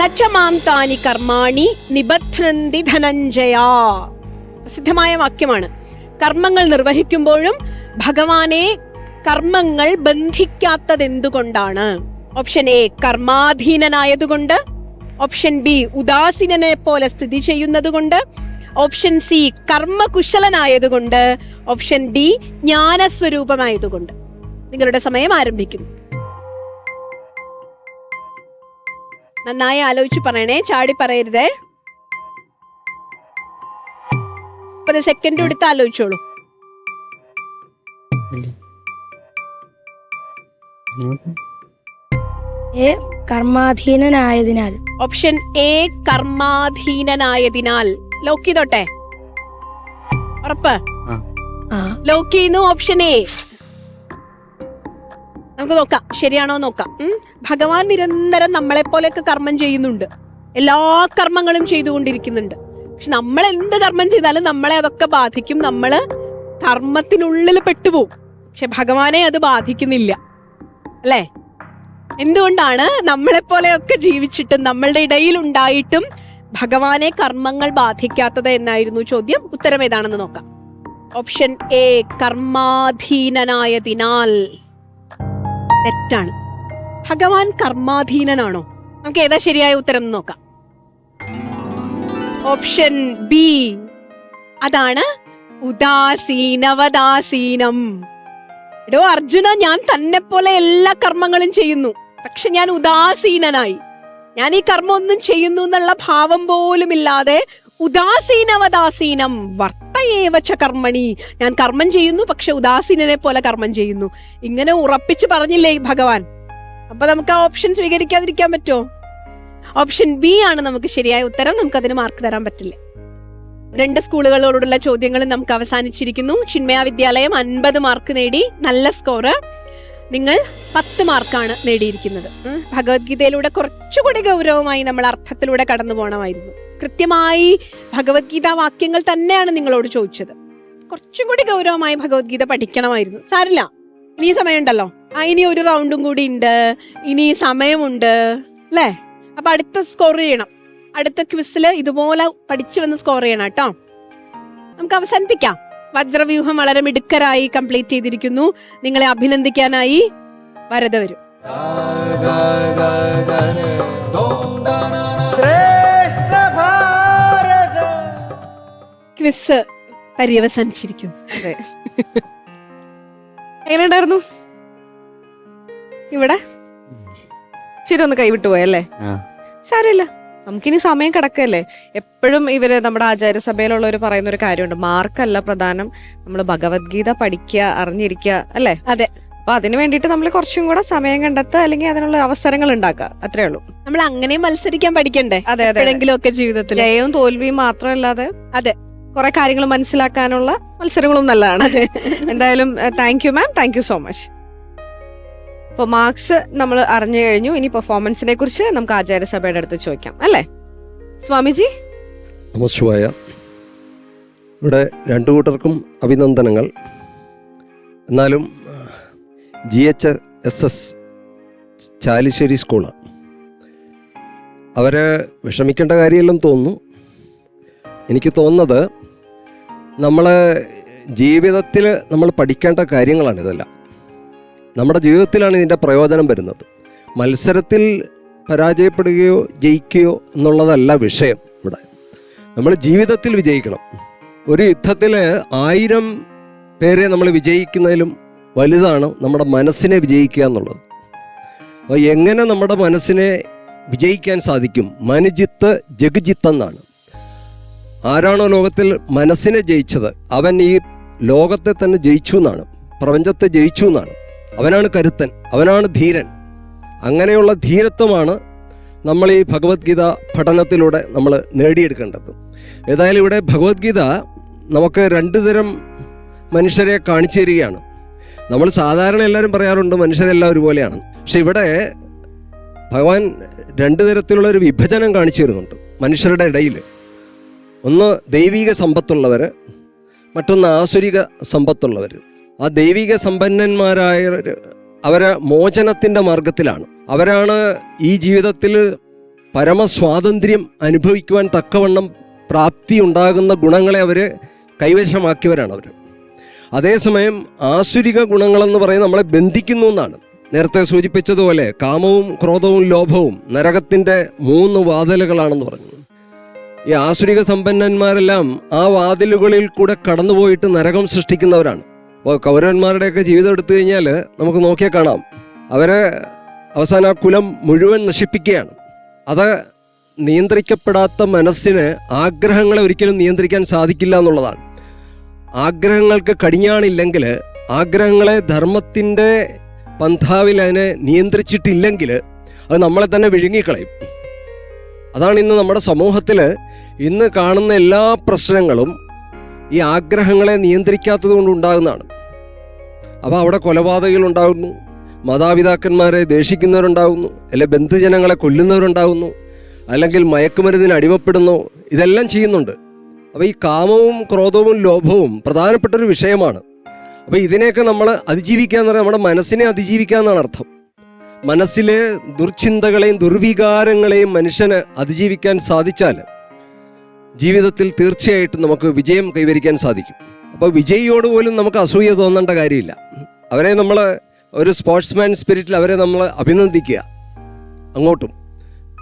നച്ചമാം താനി കർമാണി നിബധ്നന്തി ധനഞ്ജയ. പ്രസിദ്ധമായ വാക്യമാണ്. കർമ്മങ്ങൾ നിർവഹിക്കുമ്പോഴും ഭഗവാനെ കർമ്മങ്ങൾ ബന്ധിക്കാത്തതെന്തുകൊണ്ടാണ്? ഓപ്ഷൻ എ കർമാധീനനായതുകൊണ്ട്. ഓപ്ഷൻ ബി ഉദാസീനനെ പോലെ സ്ഥിതി ചെയ്യുന്നതുകൊണ്ട്. ഓപ്ഷൻ സി കർമ്മകുശലനായതുകൊണ്ട്. ഓപ്ഷൻ ഡി ജ്ഞാനസ്വരൂപമായതുകൊണ്ട്. നിങ്ങളുടെ സമയം ആരംഭിക്കുന്നു. നന്നായി ആലോചിച്ച് പറയണേ, ചാടി പറയരുതേ. 30 സെക്കൻഡ് എടുത്ത് ആലോചിച്ചോളൂ. എ കർമാധീനനായതിനാൽ. ഓപ്ഷൻ എ കർമാധീനനായതിനാൽ. ലോക്ക് ചെയ്തോട്ടെ? ഉറപ്പ്? ലോക്ക് ചെയ്യുന്നു. Option A. നമുക്ക് നോക്കാം ശരിയാണോ നോക്കാം. ഭഗവാൻ നിരന്തരം നമ്മളെ പോലെയൊക്കെ കർമ്മം ചെയ്യുന്നുണ്ട്. എല്ലാ കർമ്മങ്ങളും ചെയ്തുകൊണ്ടിരിക്കുന്നുണ്ട്. പക്ഷെ നമ്മൾ എന്ത് കർമ്മം ചെയ്താലും നമ്മളെ അതൊക്കെ ബാധിക്കും. നമ്മള് കർമ്മത്തിനുള്ളിൽ പെട്ടുപോകും. പക്ഷെ ഭഗവാനെ അത് ബാധിക്കുന്നില്ല, അല്ലേ? എന്തുകൊണ്ടാണ് നമ്മളെപ്പോലെയൊക്കെ ജീവിച്ചിട്ടും നമ്മളുടെ ഇടയിൽ ഉണ്ടായിട്ടും ഭഗവാനെ കർമ്മങ്ങൾ ബാധിക്കാത്തത് എന്നായിരുന്നു ചോദ്യം. ഉത്തരം ഏതാണെന്ന് നോക്കാം. ഓപ്ഷൻ എ കർമാധീനനായതിനാൽ. തെറ്റാണ്. ഭഗവാൻ കർമാധീനനാണോ? നമുക്ക് ഏതാ ശരിയായ ഉത്തരം നോക്കാം. ഓപ്ഷൻ ബി, അതാണ് ഉദാസീനവദാസീനം. എടോ അർജുന, ഞാൻ തന്നെ പോലെ എല്ലാ കർമ്മങ്ങളും ചെയ്യുന്നു, പക്ഷെ ഞാൻ ഉദാസീനനായി. ഞാൻ ഈ കർമ്മം ഒന്നും ചെയ്യുന്നു എന്നുള്ള ഭാവം പോലും ഇല്ലാതെ ഉദാസീനവദാസീനം വർത്തയേവച്ച കർമ്മണി. ഞാൻ കർമ്മം ചെയ്യുന്നു, പക്ഷെ ഉദാസീനനെ പോലെ കർമ്മം ചെയ്യുന്നു. ഇങ്ങനെ ഉറപ്പിച്ചു പറഞ്ഞില്ലേ ഭഗവാൻ. അപ്പൊ നമുക്ക് ആ ഓപ്ഷൻ സ്വീകരിക്കാതിരിക്കാൻ പറ്റുമോ? ഓപ്ഷൻ ബി ആണ് നമുക്ക് ശരിയായ ഉത്തരം. നമുക്ക് അതിന് മാർക്ക് തരാൻ പറ്റില്ല. 2 സ്കൂളുകളോടുള്ള ചോദ്യങ്ങൾ നമുക്ക് അവസാനിച്ചിരിക്കുന്നു. ചിന്മയ വിദ്യാലയം 50 മാർക്ക് നേടി, നല്ല സ്കോറ്. നിങ്ങൾ 10 മാർക്കാണ് നേടിയിരിക്കുന്നത്. ഭഗവത്ഗീതയിലൂടെ കുറച്ചുകൂടി ഗൗരവമായി നമ്മൾ അർത്ഥത്തിലൂടെ കടന്നു പോകണമായിരുന്നു. കൃത്യമായി ഭഗവത്ഗീത വാക്യങ്ങൾ തന്നെയാണ് നിങ്ങളോട് ചോദിച്ചത്. കുറച്ചുകൂടി ഗൗരവമായി ഭഗവത്ഗീത പഠിക്കണമായിരുന്നു. സാരില്ല, ഇനി സമയമുണ്ടല്ലോ. ഇനി ഒരു റൗണ്ടും കൂടി ഉണ്ട്, ഇനി സമയമുണ്ട്, അല്ലേ? അപ്പൊ അടുത്ത സ്കോർ ചെയ്യണം. അടുത്ത ക്വിസില് ഇതുപോലെ പഠിച്ചു വന്ന് സ്കോർ ചെയ്യണം കേട്ടോ. നമുക്ക് അവസാനിപ്പിക്കാം. വജ്രവ്യൂഹം വളരെ മിടുക്കരായി കംപ്ലീറ്റ് ചെയ്തിരിക്കുന്നു. നിങ്ങളെ അഭിനന്ദിക്കാനായി വരദ വരും. ക്വിസ് പര്യവസാനിച്ചിരിക്കും. അതെ. എങ്ങനെയുണ്ടായിരുന്നു ഇവിടെ? ശരി, ഒന്ന് കൈവിട്ടു പോയല്ലേ? ആ. സാരമില്ല, നമുക്കിനി സമയം കിടക്കല്ലേ. എപ്പോഴും ഇവര് നമ്മുടെ ആചാര്യസഭയിലുള്ളവർ പറയുന്ന ഒരു കാര്യമുണ്ട്, മാർക്കല്ല പ്രധാനം, നമ്മൾ ഭഗവത്ഗീത പഠിക്കുക, അറിഞ്ഞിരിക്കുക, അല്ലേ? അതെ. അപ്പൊ അതിന് വേണ്ടിയിട്ട് നമ്മൾ കുറച്ചും കൂടെ സമയം കണ്ടെത്തുക, അല്ലെങ്കിൽ അതിനുള്ള അവസരങ്ങൾ ഉണ്ടാക്കുക, അത്രേ ഉള്ളൂ. നമ്മൾ അങ്ങനെ മത്സരിക്കാൻ പഠിക്കണ്ടേ? അതെ അതെ. എപ്പോഴെങ്കിലും ഒക്കെ ജീവിതത്തിൽ ജയവും തോൽവിയും മാത്രമല്ലാതെ അതെ കുറെ കാര്യങ്ങൾ മനസ്സിലാക്കാനുള്ള മത്സരങ്ങളും നല്ലതാണ്. എന്തായാലും thank you ma'am, thank you so much. അപ്പോൾ മാർക്സ് നമ്മൾ അറിഞ്ഞു കഴിഞ്ഞു. ഇനി പെർഫോമൻസിനെ കുറിച്ച് നമുക്ക് ആചാര്യസഭയുടെ അടുത്ത് ചോദിക്കാം, അല്ലേ സ്വാമിജി? നമസ്കാര. ഇവിടെ രണ്ടു കൂട്ടർക്കും അഭിനന്ദനങ്ങൾ. എന്നാലും GHSS ചാലിശ്ശേരി സ്കൂള് അവരെ വിഷമിക്കേണ്ട കാര്യമെല്ലാം തോന്നുന്നു. എനിക്ക് തോന്നുന്നത് നമ്മൾ ജീവിതത്തിൽ നമ്മൾ പഠിക്കേണ്ട കാര്യങ്ങളാണിതെല്ലാം. നമ്മുടെ ജീവിതത്തിലാണ് ഇതിൻ്റെ പ്രയോജനം വരുന്നത്. മത്സരത്തിൽ പരാജയപ്പെടുകയോ ജയിക്കുകയോ എന്നുള്ളതല്ല വിഷയം. ഇവിടെ നമ്മൾ ജീവിതത്തിൽ വിജയിക്കണം. ഒരു യുദ്ധത്തിൽ 1000 പേരെ നമ്മൾ വിജയിക്കുന്നതിലും വലുതാണ് നമ്മുടെ മനസ്സിനെ വിജയിക്കുക എന്നുള്ളത്. അപ്പോൾ എങ്ങനെ നമ്മുടെ മനസ്സിനെ വിജയിക്കാൻ സാധിക്കും? മനുജിത്ത് ജഗ്ജിത്ത് എന്നാണ്. ആരാണോ ലോകത്തിൽ മനസ്സിനെ ജയിച്ചത് അവൻ ഈ ലോകത്തെ തന്നെ ജയിച്ചു എന്നാണ്, പ്രപഞ്ചത്തെ ജയിച്ചു എന്നാണ്. അവനാണ് കരുത്തൻ, അവനാണ് ധീരൻ. അങ്ങനെയുള്ള ധീരത്വമാണ് നമ്മൾ ഈ ഭഗവത്ഗീത പഠനത്തിലൂടെ നമ്മൾ നേടിയെടുക്കേണ്ടത്. ഏതായാലും ഇവിടെ ഭഗവത്ഗീത നമുക്ക് 2 തരം മനുഷ്യരെ കാണിച്ചു തരികയാണ്. നമ്മൾ സാധാരണ എല്ലാവരും പറയാറുണ്ട് മനുഷ്യരെല്ലാം ഒരുപോലെയാണ്. പക്ഷെ ഇവിടെ ഭഗവാൻ 2 തരത്തിലുള്ളൊരു വിഭജനം കാണിച്ചു തരുന്നുണ്ട് മനുഷ്യരുടെ ഇടയിൽ. ഒന്ന് ദൈവിക സമ്പത്തുള്ളവർ, മറ്റൊന്ന് ആസുരിക സമ്പത്തുള്ളവർ. ആ ദൈവിക സമ്പന്നന്മാരായവർ അവരെ മോചനത്തിൻ്റെ മാർഗത്തിലാണ്. അവരാണ് ഈ ജീവിതത്തിൽ പരമസ്വാതന്ത്ര്യം അനുഭവിക്കുവാൻ തക്കവണ്ണം പ്രാപ്തി ഉണ്ടാകുന്ന ഗുണങ്ങളെ അവർ കൈവശമാക്കിയവരാണ് അവർ. അതേസമയം ആസുരിക ഗുണങ്ങളെന്ന് പറയുന്നത് നമ്മളെ ബന്ധിക്കുന്നു എന്നാണ്. നേരത്തെ സൂചിപ്പിച്ചതുപോലെ കാമവും ക്രോധവും ലോഭവും നരകത്തിൻ്റെ 3 വാതിലുകളാണെന്ന് പറഞ്ഞു. ഈ ആസുരിക സമ്പന്നന്മാരെല്ലാം ആ വാതിലുകളിൽ കൂടെ കടന്നുപോയിട്ട് നരകം സൃഷ്ടിക്കുന്നവരാണ്. അപ്പോൾ കൗരവന്മാരുടെയൊക്കെ ജീവിതം എടുത്തു കഴിഞ്ഞാൽ നമുക്ക് നോക്കിയാൽ കാണാം, അവരെ അവസാന കുലം മുഴുവൻ നശിപ്പിക്കുകയാണ്. അത് നിയന്ത്രിക്കപ്പെടാത്ത മനസ്സിന് ആഗ്രഹങ്ങളെ ഒരിക്കലും നിയന്ത്രിക്കാൻ സാധിക്കില്ല എന്നുള്ളതാണ്. ആഗ്രഹങ്ങൾക്ക് കടിഞ്ഞാണില്ലെങ്കിൽ, ആഗ്രഹങ്ങളെ ധർമ്മത്തിൻ്റെ പന്ഥാവിൽ അതിനെ നിയന്ത്രിച്ചിട്ടില്ലെങ്കിൽ അത് നമ്മളെ തന്നെ വിഴുങ്ങിക്കളയും. അതാണ് ഇന്ന് നമ്മുടെ സമൂഹത്തിൽ ഇന്ന് കാണുന്ന എല്ലാ പ്രശ്നങ്ങളും ഈ ആഗ്രഹങ്ങളെ നിയന്ത്രിക്കാത്തത് കൊണ്ടുണ്ടാകുന്നതാണ്. അപ്പോൾ അവിടെ കൊലപാതകങ്ങളുണ്ടാകുന്നു, മാതാപിതാക്കന്മാരെ ദേഷിക്കുന്നവരുണ്ടാകുന്നു, അല്ലെങ്കിൽ ബന്ധുജനങ്ങളെ കൊല്ലുന്നവരുണ്ടാകുന്നു, അല്ലെങ്കിൽ മയക്കുമരുന്നിന് അടിമപ്പെടുന്നു. ഇതെല്ലാം ചെയ്യുന്നുണ്ട്. അപ്പോൾ ഈ കാമവും ക്രോധവും ലോഭവും പ്രധാനപ്പെട്ടൊരു വിഷയമാണ്. അപ്പോൾ ഇതിനെയൊക്കെ നമ്മൾ അതിജീവിക്കുക എന്ന് പറഞ്ഞാൽ നമ്മുടെ മനസ്സിനെ അതിജീവിക്കുക എന്നാണ് അർത്ഥം. മനസ്സിലെ ദുർചിന്തകളെയും ദുർവികാരങ്ങളെയും മനുഷ്യന് അതിജീവിക്കാൻ സാധിച്ചാൽ ജീവിതത്തിൽ തീർച്ചയായിട്ടും നമുക്ക് വിജയം കൈവരിക്കാൻ സാധിക്കും. അപ്പോൾ വിജയിയോട് പോലും നമുക്ക് അസൂയ തോന്നേണ്ട കാര്യമില്ല. അവരെ നമ്മൾ ഒരു സ്പോർട്സ്മാൻ സ്പിരിറ്റിൽ അവരെ നമ്മൾ അഭിനന്ദിക്കുക അങ്ങോട്ടും.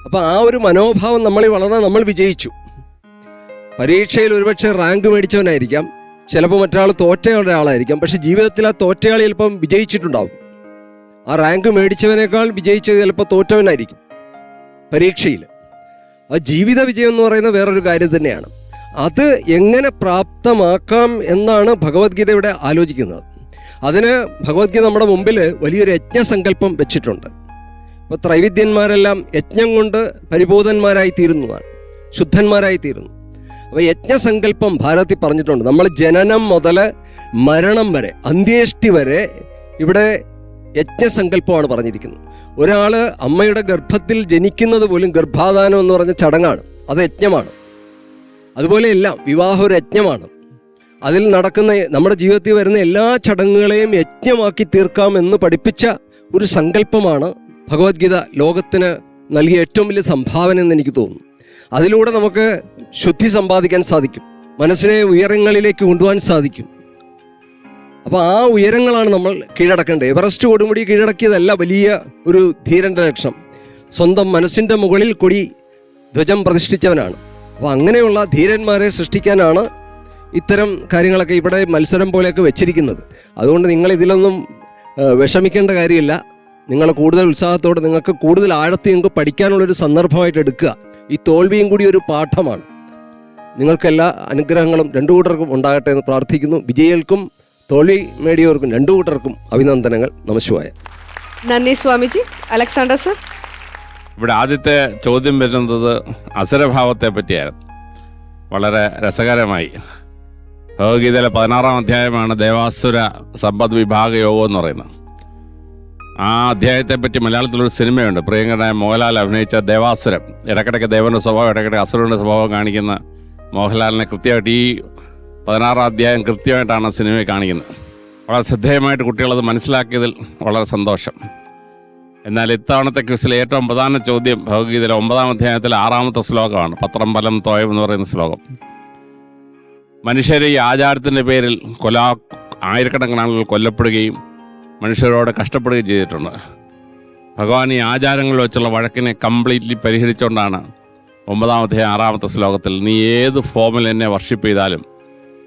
അപ്പോൾ ആ ഒരു മനോഭാവം നമ്മളിൽ വളർന്നാൽ നമ്മൾ വിജയിച്ചു. പരീക്ഷയിൽ ഒരുപക്ഷെ റാങ്ക് മേടിച്ചവനായിരിക്കാം, ചിലപ്പോൾ മറ്റൊരാൾ തോറ്റ ഒരാളായിരിക്കാം, പക്ഷെ ജീവിതത്തിൽ ആ തോറ്റയാൾ ചിലപ്പം വിജയിച്ചിട്ടുണ്ടാവും. ആ റാങ്ക് മേടിച്ചവനേക്കാൾ വിജയിച്ചത് ചിലപ്പോൾ തോറ്റവനായിരിക്കും പരീക്ഷയിൽ. ആ ജീവിത വിജയം എന്ന് പറയുന്ന വേറൊരു കാര്യം തന്നെയാണ്. അത് എങ്ങനെ പ്രാപ്തമാക്കാം എന്നാണ് ഭഗവത്ഗീത ഇവിടെ ആലോചിക്കുന്നത്. അതിന് ഭഗവത്ഗീത നമ്മുടെ മുമ്പിൽ വലിയൊരു യജ്ഞസങ്കല്പം വെച്ചിട്ടുണ്ട്. ഇപ്പോൾ ത്രൈവിദ്യന്മാരെല്ലാം യജ്ഞം കൊണ്ട് പരിബോധന്മാരായി തീരുന്നതാണ്, ശുദ്ധന്മാരായി തീരുന്നു. അപ്പോൾ യജ്ഞസങ്കല്പം ഭാരതത്തിൽ പറഞ്ഞിട്ടുണ്ട്. നമ്മൾ ജനനം മുതൽ മരണം വരെ, അന്ത്യേഷ്ടി വരെ ഇവിടെ യജ്ഞസങ്കല്പമാണ് പറഞ്ഞിരിക്കുന്നത്. ഒരാൾ അമ്മയുടെ ഗർഭത്തിൽ ജനിക്കുന്നത് പോലും ഗർഭാധാനം എന്ന് പറഞ്ഞ ചടങ്ങാണ്, അത് യജ്ഞമാണ്. അതുപോലെ എല്ലാം വിവാഹം ഒരു യജ്ഞമാണ്. അതിൽ നടക്കുന്ന നമ്മുടെ ജീവിതത്തിൽ വരുന്ന എല്ലാ ചടങ്ങുകളെയും യജ്ഞമാക്കി തീർക്കാം എന്ന് പഠിപ്പിച്ച ഒരു സങ്കല്പമാണ് ഭഗവത്ഗീത ലോകത്തിന് നൽകിയ ഏറ്റവും വലിയ സംഭാവന എന്ന് എനിക്ക് തോന്നുന്നു. അതിലൂടെ നമുക്ക് ശുദ്ധി സമ്പാദിക്കാൻ സാധിക്കും, മനസ്സിനെ ഉയരങ്ങളിലേക്ക് കൊണ്ടുപോകാൻ സാധിക്കും. അപ്പോൾ ആ ഉയരങ്ങളാണ് നമ്മൾ കീഴടക്കേണ്ടത്. എവറസ്റ്റ് കൊടുമുടി കീഴടക്കിയതല്ല വലിയ ഒരു ധീരൻ്റെ ലക്ഷ്യം, സ്വന്തം മനസ്സിൻ്റെ മുകളിൽ കൊടി ധ്വജം പ്രതിഷ്ഠിച്ചവനാണ്. അപ്പോൾ അങ്ങനെയുള്ള ധീരന്മാരെ സൃഷ്ടിക്കാനാണ് ഇത്തരം കാര്യങ്ങളൊക്കെ ഇവിടെ മത്സരം പോലെയൊക്കെ വെച്ചിരിക്കുന്നത്. അതുകൊണ്ട് നിങ്ങൾ ഇതിലൊന്നും വിഷമിക്കേണ്ട കാര്യമില്ല. നിങ്ങൾ കൂടുതൽ ഉത്സാഹത്തോടെ നിങ്ങൾക്ക് കൂടുതൽ ആഴത്തിൽ നിങ്ങൾക്ക് പഠിക്കാനുള്ളൊരു സന്ദർഭമായിട്ട് എടുക്കുക. ഈ തോൽവിയും കൂടി ഒരു പാഠമാണ്. നിങ്ങൾക്കെല്ലാ അനുഗ്രഹങ്ങളും രണ്ടു കൂട്ടർക്കും ഉണ്ടാകട്ടെ എന്ന് പ്രാർത്ഥിക്കുന്നു. വിജയികൾക്കും തോൽവി നേടിയവർക്കും രണ്ടു കൂട്ടർക്കും അഭിനന്ദനങ്ങൾ. നമഃശിവായ. നന്ദി സ്വാമിജി. അലക്സാണ്ടർ സർ, ഇവിടെ ആദ്യത്തെ ചോദ്യം വരുന്നത് അസുരഭാവത്തെ പറ്റിയായിരുന്നു. വളരെ രസകരമായി. ഭഗവത്ഗീതയിലെ 16-ാം അധ്യായമാണ് ദേവാസുര സമ്പദ് വിഭാഗ യോഗം എന്ന് പറയുന്നത്. ആ അധ്യായത്തെപ്പറ്റി മലയാളത്തിലൊരു സിനിമയുണ്ട്, പ്രിയങ്കരനായ മോഹൻലാൽ അഭിനയിച്ച ദേവാസുരം. ഇടയ്ക്കിടയ്ക്ക് ദേവൻ്റെ സ്വഭാവം, ഇടയ്ക്കിടയ്ക്ക് അസുരൻ്റെ സ്വഭാവം കാണിക്കുന്ന മോഹൻലാലിനെ കൃത്യമായിട്ട് ഈ 16-ാം അധ്യായം കൃത്യമായിട്ടാണ് സിനിമയിൽ കാണിക്കുന്നത്. വളരെ ശ്രദ്ധേയമായിട്ട് കുട്ടികളത് മനസ്സിലാക്കിയതിൽ വളരെ സന്തോഷം. എന്നാൽ ഇത്തവണത്തെ ക്വിസിൽ ഏറ്റവും പ്രധാന ചോദ്യം ഭഗവത്ഗീതയിലെ 9-ാം അധ്യായത്തിലെ 6-ാമത്തെ ശ്ലോകമാണ്, പത്രം ഫലം തോയം എന്ന് പറയുന്ന ശ്ലോകം. മനുഷ്യർ ഈ ആചാരത്തിൻ്റെ പേരിൽ ആയിരക്കണക്കിന് ആളുകൾ കൊല്ലപ്പെടുകയും മനുഷ്യരോട് കഷ്ടപ്പെടുകയും ചെയ്തിട്ടുണ്ട്. ഭഗവാൻ ഈ ആചാരങ്ങൾ വെച്ചുള്ള വഴക്കിനെ കംപ്ലീറ്റ്ലി പരിഹരിച്ചുകൊണ്ടാണ് 9-ാം അധ്യായം 6-ാമത്തെ ശ്ലോകത്തിൽ നീ ഏത് ഫോമിൽ എന്നെ വർഷിപ്പ് ചെയ്താലും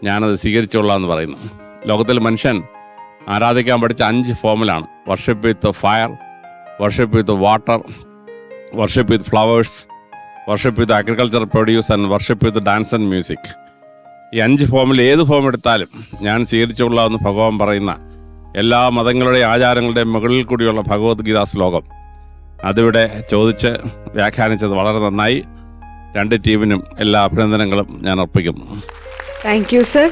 ഞാനത് സ്വീകരിച്ചോളാം എന്ന് പറയുന്നു. ലോകത്തിൽ മനുഷ്യൻ ആരാധിക്കാൻ പഠിച്ച 5 ഫോമിലാണ്: worship with fire, worship with water, worship with flowers, worship with agriculture produce and worship with dance and music. ഈ 5 ഫോമിൽ ഏത് ഫോം എടുത്താലും ഞാൻ സ്വീകരിച്ചുകൊള്ളാം എന്ന് ഭഗവാൻ പറയുന്ന എല്ലാ മതങ്ങളുടെയും ആചാരങ്ങളുടെയും മുകളിൽ കൂടിയുള്ള ഭഗവത്ഗീതാ ശ്ലോകം അതിവിടെ ചോദിച്ച് വ്യാഖ്യാനിച്ചത് വളരെ നന്നായി. 2 ടീമിനും എല്ലാ അഭിനന്ദനങ്ങളും ഞാൻ അർപ്പിക്കുന്നു. Thank you sir.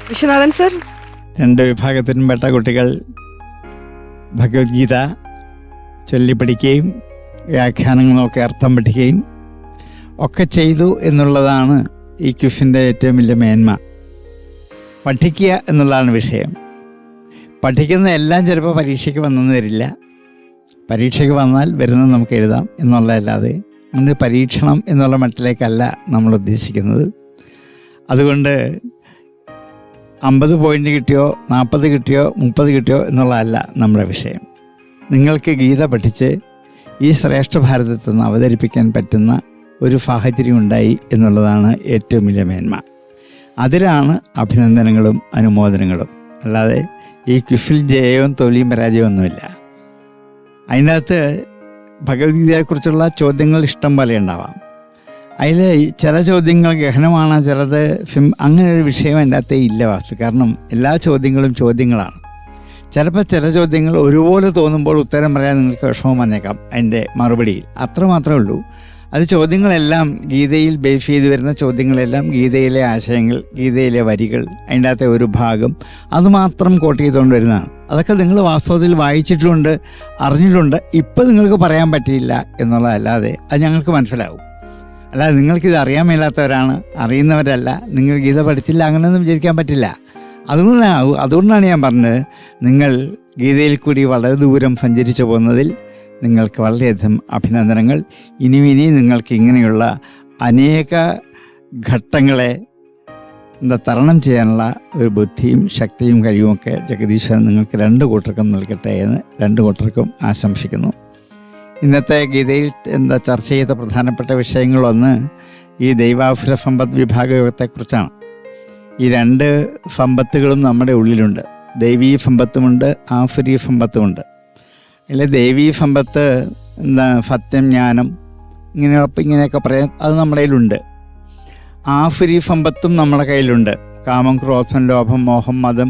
Viswanathan sir, 2 വിഭാഗത്തിൽപ്പെട്ട കുട്ടികൾ ഭഗവത്ഗീത ചൊല്ലിപ്പഠിക്കുകയും വ്യാഖ്യാനങ്ങളൊക്കെ അർത്ഥം പഠിക്കുകയും ഒക്കെ ചെയ്തു എന്നുള്ളതാണ് ഈ ക്വിസിൻ്റെ ഏറ്റവും വലിയ മേന്മ. പഠിക്കുക എന്നുള്ളതാണ് വിഷയം. പഠിക്കുന്ന എല്ലാം ചിലപ്പോൾ പരീക്ഷയ്ക്ക് വന്നെന്ന് വരില്ല. പരീക്ഷയ്ക്ക് വന്നാൽ വരുന്നത് നമുക്ക് എഴുതാം എന്നുള്ളതല്ലാതെ അങ്ങനെ പരീക്ഷണം എന്നുള്ള മട്ടിലേക്കല്ല നമ്മൾ ഉദ്ദേശിക്കുന്നത്. അതുകൊണ്ട് 50 പോയിൻ്റ് കിട്ടിയോ 40 കിട്ടിയോ 30 കിട്ടിയോ എന്നുള്ളതല്ല നമ്മുടെ വിഷയം. നിങ്ങൾക്ക് ഗീത പഠിച്ച് ഈ ശ്രേഷ്ഠ ഭാരതത്തിൽ നിന്ന് അവതരിപ്പിക്കാൻ പറ്റുന്ന ഒരു സാഹചര്യം ഉണ്ടായി എന്നുള്ളതാണ് ഏറ്റവും വലിയ മേന്മ. അതിലാണ് അഭിനന്ദനങ്ങളും അനുമോദനങ്ങളും. അല്ലാതെ ഈ ക്വിസിൽ ജയവും തോൽവിയും പരാജയവും ഒന്നുമില്ല. അതിനകത്ത് ഭഗവത്ഗീതയെക്കുറിച്ചുള്ള ചോദ്യങ്ങൾ ഇഷ്ടം പോലെ ഉണ്ടാവാം. അതിൽ ചില ചോദ്യങ്ങൾ ഗഹനമാണ്, ചിലത് അങ്ങനെ ഒരു വിഷയം അതിൻ്റെ അകത്തേ ഇല്ല വാസ്തു. കാരണം എല്ലാ ചോദ്യങ്ങളും ചോദ്യങ്ങളാണ്. ചിലപ്പോൾ ചില ചോദ്യങ്ങൾ ഒരുപോലെ തോന്നുമ്പോൾ ഉത്തരം പറയാൻ നിങ്ങൾക്ക് വിഷമം വന്നേക്കാം അതിൻ്റെ മറുപടിയിൽ. അത്രമാത്രമേ ഉള്ളൂ. അത് ചോദ്യങ്ങളെല്ലാം ഗീതയിൽ ബേസ് ചെയ്ത് വരുന്ന ചോദ്യങ്ങളെല്ലാം ഗീതയിലെ ആശയങ്ങൾ, ഗീതയിലെ വരികൾ, അതിൻ്റെ അകത്തെ ഒരു ഭാഗം അതുമാത്രം കോട്ട് ചെയ്തുകൊണ്ട് വരുന്നതാണ്. അതൊക്കെ നിങ്ങൾ വാസ്തവത്തിൽ വായിച്ചിട്ടുണ്ട്, അറിഞ്ഞിട്ടുണ്ട്. ഇപ്പം നിങ്ങൾക്ക് പറയാൻ പറ്റിയില്ല എന്നുള്ളതല്ലാതെ അത് ഞങ്ങൾക്ക് മനസ്സിലാവും. അല്ലാതെ നിങ്ങൾക്കിത് അറിയാൻ മേലാത്തവരാണ്, അറിയുന്നവരല്ല, നിങ്ങൾ ഗീത പഠിച്ചില്ല അങ്ങനെയൊന്നും വിചാരിക്കാൻ പറ്റില്ല. അതുകൊണ്ടാണ് ഞാൻ പറഞ്ഞത്, നിങ്ങൾ ഗീതയിൽ കൂടി വളരെ ദൂരം സഞ്ചരിച്ചു പോകുന്നതിൽ നിങ്ങൾക്ക് വളരെയധികം അഭിനന്ദനങ്ങൾ. ഇനി നിങ്ങൾക്ക് ഇങ്ങനെയുള്ള അനേക ഘട്ടങ്ങളെ തരണം ചെയ്യാനുള്ള ഒരു ബുദ്ധിയും ശക്തിയും കഴിയുമൊക്കെ ജഗദീശ്വരൻ നിങ്ങൾക്ക് 2 കൂട്ടർക്കും നൽകട്ടെ എന്ന് 2 കൂട്ടർക്കും ആശംസിക്കുന്നു. ഇന്നത്തെ ഗീതയിൽ ചർച്ച ചെയ്ത പ്രധാനപ്പെട്ട വിഷയങ്ങളൊന്ന് ഈ ദൈവാസുര സമ്പദ് വിഭാഗയോഗത്തെക്കുറിച്ചാണ്. ഈ 2 സമ്പത്തുകളും നമ്മുടെ ഉള്ളിലുണ്ട്. ദൈവീ സമ്പത്തുമുണ്ട്, ആസുരീ സമ്പത്തുമുണ്ട്. അല്ലെ ദൈവീ സമ്പത്ത് സത്യം, ജ്ഞാനം, ഇങ്ങനെയൊക്കെ പറയാം, അത് നമ്മുടെ കയ്യിലുണ്ട്. ആസുരീ സമ്പത്തും നമ്മുടെ കയ്യിലുണ്ട്. കാമം, ക്രോധം, ലോഭം, മോഹം, മതം,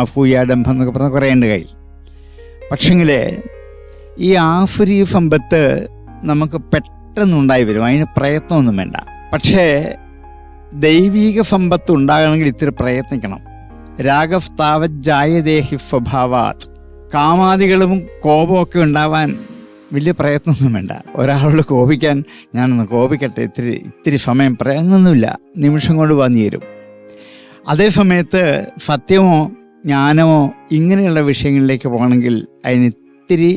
അസൂയ, ഡംഭം എന്നൊക്കെ പറഞ്ഞാൽ കുറേ ഉണ്ട് കയ്യിൽ. പക്ഷെങ്കിൽ ഈ ആസുരീ സമ്പത്ത് നമുക്ക് പെട്ടെന്നുണ്ടായി വരും, അതിന് പ്രയത്നമൊന്നും വേണ്ട. പക്ഷേ ദൈവീക സമ്പത്ത് ഉണ്ടാകണമെങ്കിൽ ഇത്തിരി പ്രയത്നിക്കണം. രാഗസ്താവജ്ജായദേഹി സ്വഭാവാത്. കാമാദികളും കോപമൊക്കെ ഉണ്ടാവാൻ വലിയ പ്രയത്നമൊന്നും വേണ്ട. ഒരാളോട് കോപിക്കാൻ ഞാനൊന്ന് കോപിക്കട്ടെ, ഇത്തിരി സമയം പ്രയത്നമൊന്നുമില്ല, നിമിഷം കൊണ്ട് വന്നു തരും. അതേ സമയത്ത് സത്യമോ ജ്ഞാനമോ ഇങ്ങനെയുള്ള വിഷയങ്ങളിലേക്ക് പോകണമെങ്കിൽ അതിന് ഇത്തിരി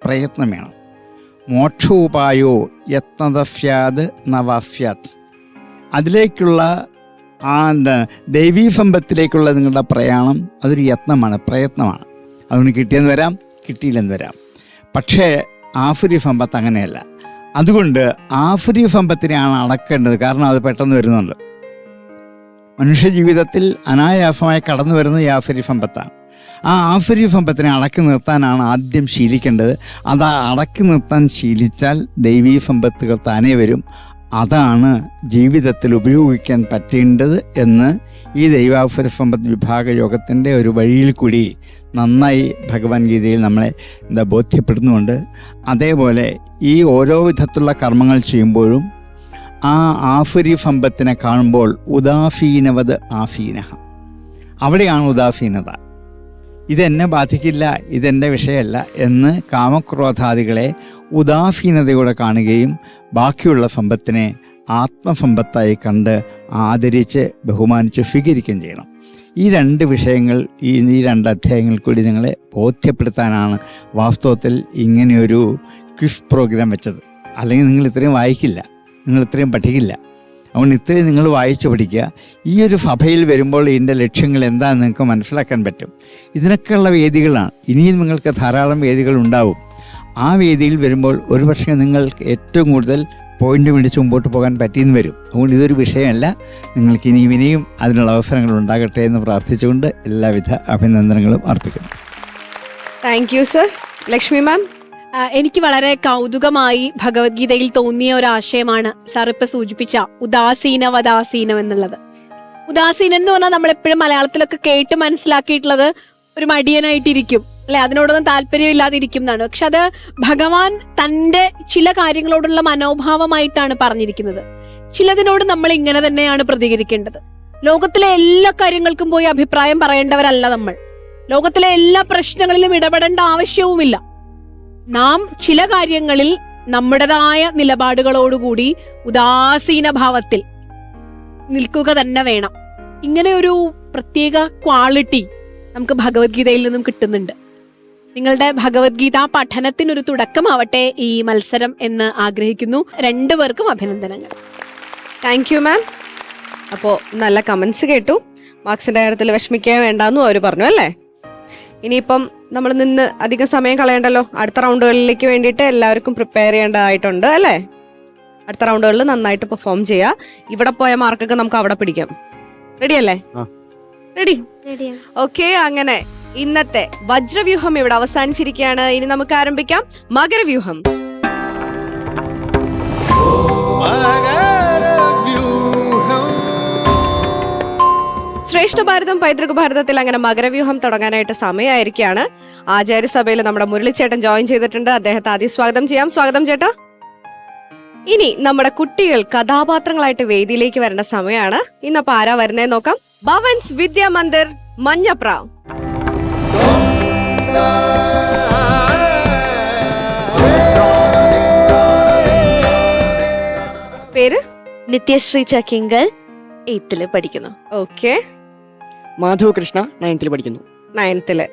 പ്രയത്നം വേണം. മോക്ഷോപായോ യത്നദഫ്യാത് നവാഫ്യാത്. അതിലേക്കുള്ള ദൈവീസമ്പത്തിലേക്കുള്ള നിങ്ങളുടെ പ്രയാണം അതൊരു യത്നമാണ്, പ്രയത്നമാണ്. അതുകൊണ്ട് കിട്ടിയെന്ന് വരാം, കിട്ടിയില്ലെന്ന് വരാം. പക്ഷേ ആഫുരി സമ്പത്ത് അങ്ങനെയല്ല. അതുകൊണ്ട് ആഫുരി സമ്പത്തിനെയാണ് അടക്കേണ്ടത്. കാരണം അത് പെട്ടെന്ന് വരുന്നുണ്ട്. മനുഷ്യജീവിതത്തിൽ അനായാസമായി കടന്നു വരുന്നത് ഈ ആഫുരി സമ്പത്താണ്. ആ ആഫുരി സമ്പത്തിനെ അടക്കി നിർത്താനാണ് ആദ്യം ശീലിക്കേണ്ടത്. അത് അടക്കി നിർത്താൻ ശീലിച്ചാൽ ദൈവീ സമ്പത്തുകൾ താനേ വരും. അതാണ് ജീവിതത്തിൽ ഉപയോഗിക്കാൻ പറ്റേണ്ടത് എന്ന് ഈ ദൈവാഫുര സമ്പത്ത് വിഭാഗ യോഗത്തിൻ്റെ ഒരു വഴിയിൽ കൂടി നന്നായി ഭഗവത്ഗീതയിൽ നമ്മളെ ബോധ്യപ്പെടുന്നുണ്ട്. അതേപോലെ ഈ ഓരോ വിധത്തിലുള്ള കർമ്മങ്ങൾ ചെയ്യുമ്പോഴും ആ ആഫുരി സമ്പത്തിനെ കാണുമ്പോൾ ഉദാസീനവത് ആസീനഃ, അവിടെയാണ് ഉദാസീനത. ഇതെന്നെ ബാധിക്കില്ല, ഇതെൻ്റെ വിഷയമല്ല എന്ന് കാമക്രോധാദികളെ ഉദാസീനതയോടെ കാണുകയും ബാക്കിയുള്ള സമ്പത്തിനെ ആത്മസമ്പത്തായി കണ്ട് ആദരിച്ച് ബഹുമാനിച്ച് സ്വീകരിക്കുകയും ചെയ്യണം. ഈ രണ്ട് വിഷയങ്ങൾ ഈ രണ്ട് അധ്യായങ്ങൾ കൂടി നിങ്ങളെ ബോധ്യപ്പെടുത്താനാണ് വാസ്തവത്തിൽ ഇങ്ങനെയൊരു ക്വിസ് പ്രോഗ്രാം വെച്ചത്. അല്ലെങ്കിൽ നിങ്ങൾ ഇത്രയും വായിക്കില്ല, നിങ്ങൾ ഇത്രയും പഠിക്കില്ല. അതുകൊണ്ട് ഇത്രയും നിങ്ങൾ വായിച്ചു പഠിക്കുക. ഈ ഒരു സഭയിൽ വരുമ്പോൾ ഇതിൻ്റെ ലക്ഷ്യങ്ങൾ എന്താണെന്ന് നിങ്ങൾക്ക് മനസ്സിലാക്കാൻ പറ്റും. ഇതിനൊക്കെയുള്ള വേദികളാണ്. ഇനിയും നിങ്ങൾക്ക് ധാരാളം വേദികൾ ഉണ്ടാവും. ആ വേദിയിൽ വരുമ്പോൾ ഒരുപക്ഷെ നിങ്ങൾക്ക് ഏറ്റവും കൂടുതൽ പോയിന്റ് പിടിച്ച് മുമ്പോട്ട് പോകാൻ പറ്റിയെന്ന് വരും. അതുകൊണ്ട് ഇതൊരു വിഷയമല്ല. നിങ്ങൾക്ക് ഇനിയും അതിനുള്ള അവസരങ്ങൾ ഉണ്ടാകട്ടെ എന്ന് പ്രാർത്ഥിച്ചുകൊണ്ട് എല്ലാവിധ അഭിനന്ദനങ്ങളും അർപ്പിക്കുന്നു. Thank you sir. Lakshmi ma'am? എനിക്ക് വളരെ കൗതുകമായി ഭഗവത്ഗീതയിൽ തോന്നിയ ഒരു ആശയമാണ് സാർ ഇപ്പൊ സൂചിപ്പിച്ച ഉദാസീനവദാസീനം എന്നുള്ളത്. ഉദാസീനം എന്ന് പറഞ്ഞാൽ നമ്മളെപ്പോഴും മലയാളത്തിലൊക്കെ കേട്ട് മനസ്സിലാക്കിയിട്ടുള്ളത് ഒരു മടിയനായിട്ടിരിക്കും, അല്ലെ, അതിനോടൊന്നും താല്പര്യമില്ലാതിരിക്കും എന്നാണ്. പക്ഷെ അത് ഭഗവാൻ തൻ്റെ ചില കാര്യങ്ങളോടുള്ള മനോഭാവമായിട്ടാണ് പറഞ്ഞിരിക്കുന്നത്. ചിലതിനോട് നമ്മൾ ഇങ്ങനെ തന്നെയാണ് പ്രതികരിക്കേണ്ടത്. ലോകത്തിലെ എല്ലാ കാര്യങ്ങൾക്കും പോയി അഭിപ്രായം പറയേണ്ടവരല്ല നമ്മൾ. ലോകത്തിലെ എല്ലാ പ്രശ്നങ്ങളിലും ഇടപെടേണ്ട ആവശ്യവുമില്ല. നാം ചില കാര്യങ്ങളിൽ നമ്മുടേതായ നിലപാടുകളോടുകൂടി ഉദാസീന ഭാവത്തിൽ നിൽക്കുക തന്നെ വേണം. ഇങ്ങനെ ഒരു പ്രത്യേക ക്വാളിറ്റി നമുക്ക് ഭഗവത്ഗീതയിൽ നിന്നും കിട്ടുന്നുണ്ട്. നിങ്ങളുടെ ഭഗവത്ഗീത പഠനത്തിനൊരു തുടക്കമാവട്ടെ ഈ മത്സരം എന്ന് ആഗ്രഹിക്കുന്നു. രണ്ടുപേർക്കും അഭിനന്ദനങ്ങൾ. Thank you ma'am. അപ്പോൾ നല്ല കമന്റ്സ് കേട്ടു. മാർക്സിന്റെ കാര്യത്തിൽ വിഷമിക്കാൻ വേണ്ടാന്നും അവർ പറഞ്ഞു, അല്ലേ? ഇനിയിപ്പം നമ്മൾ നിന്ന് അധികം സമയം കളയണ്ടല്ലോ. അടുത്ത റൗണ്ടുകളിലേക്ക് വേണ്ടിയിട്ട് എല്ലാവർക്കും പ്രിപ്പയർ ചെയ്യേണ്ടതായിട്ടുണ്ട്, അല്ലേ? അടുത്ത റൗണ്ടുകളിൽ നന്നായിട്ട് പെർഫോം ചെയ്യുക. ഇവിടെ പോയ മാർക്കൊക്കെ നമുക്ക് അവിടെ പിടിക്കാം. റെഡി അല്ലേ? റെഡി? ഓക്കെ. അങ്ങനെ ഇന്നത്തെ വജ്രവ്യൂഹം ഇവിടെ അവസാനിച്ചിരിക്കുകയാണ്. ഇനി നമുക്ക് ആരംഭിക്കാം മകരവ്യൂഹം. ശ്രേഷ്ഠ ഭാരതം പൈതൃക ഭാരതത്തിൽ അങ്ങനെ മകരവ്യൂഹം തുടങ്ങാനായിട്ട് സമയമായിരിക്കുകയാണ്. ആചാര്യസഭയിൽ നമ്മുടെ മുരളിച്ചേട്ടൻ ജോയിൻ ചെയ്തിട്ടുണ്ട്. അദ്ദേഹത്തെ ആദ്യം സ്വാഗതം ചെയ്യാം. സ്വാഗതം ചേട്ടാ. ഇനി നമ്മുടെ കുട്ടികൾ കഥാപാത്രങ്ങളായിട്ട് വേദിയിലേക്ക് വരേണ്ട സമയമാണ്. ഇന്നപ്പോ ആരാ വരുന്നേ നോക്കാം. ഭവൻസ് വിദ്യാ മന്ദിർ മഞ്ഞപ്ര. പേര്? നിത്യശ്രീ ചക്കിങ്കൽ, 8th പഠിക്കുന്നു. ഓക്കെ. മാധവ് കൃഷ്ണ, 9th പഠിക്കുന്നു. 9th.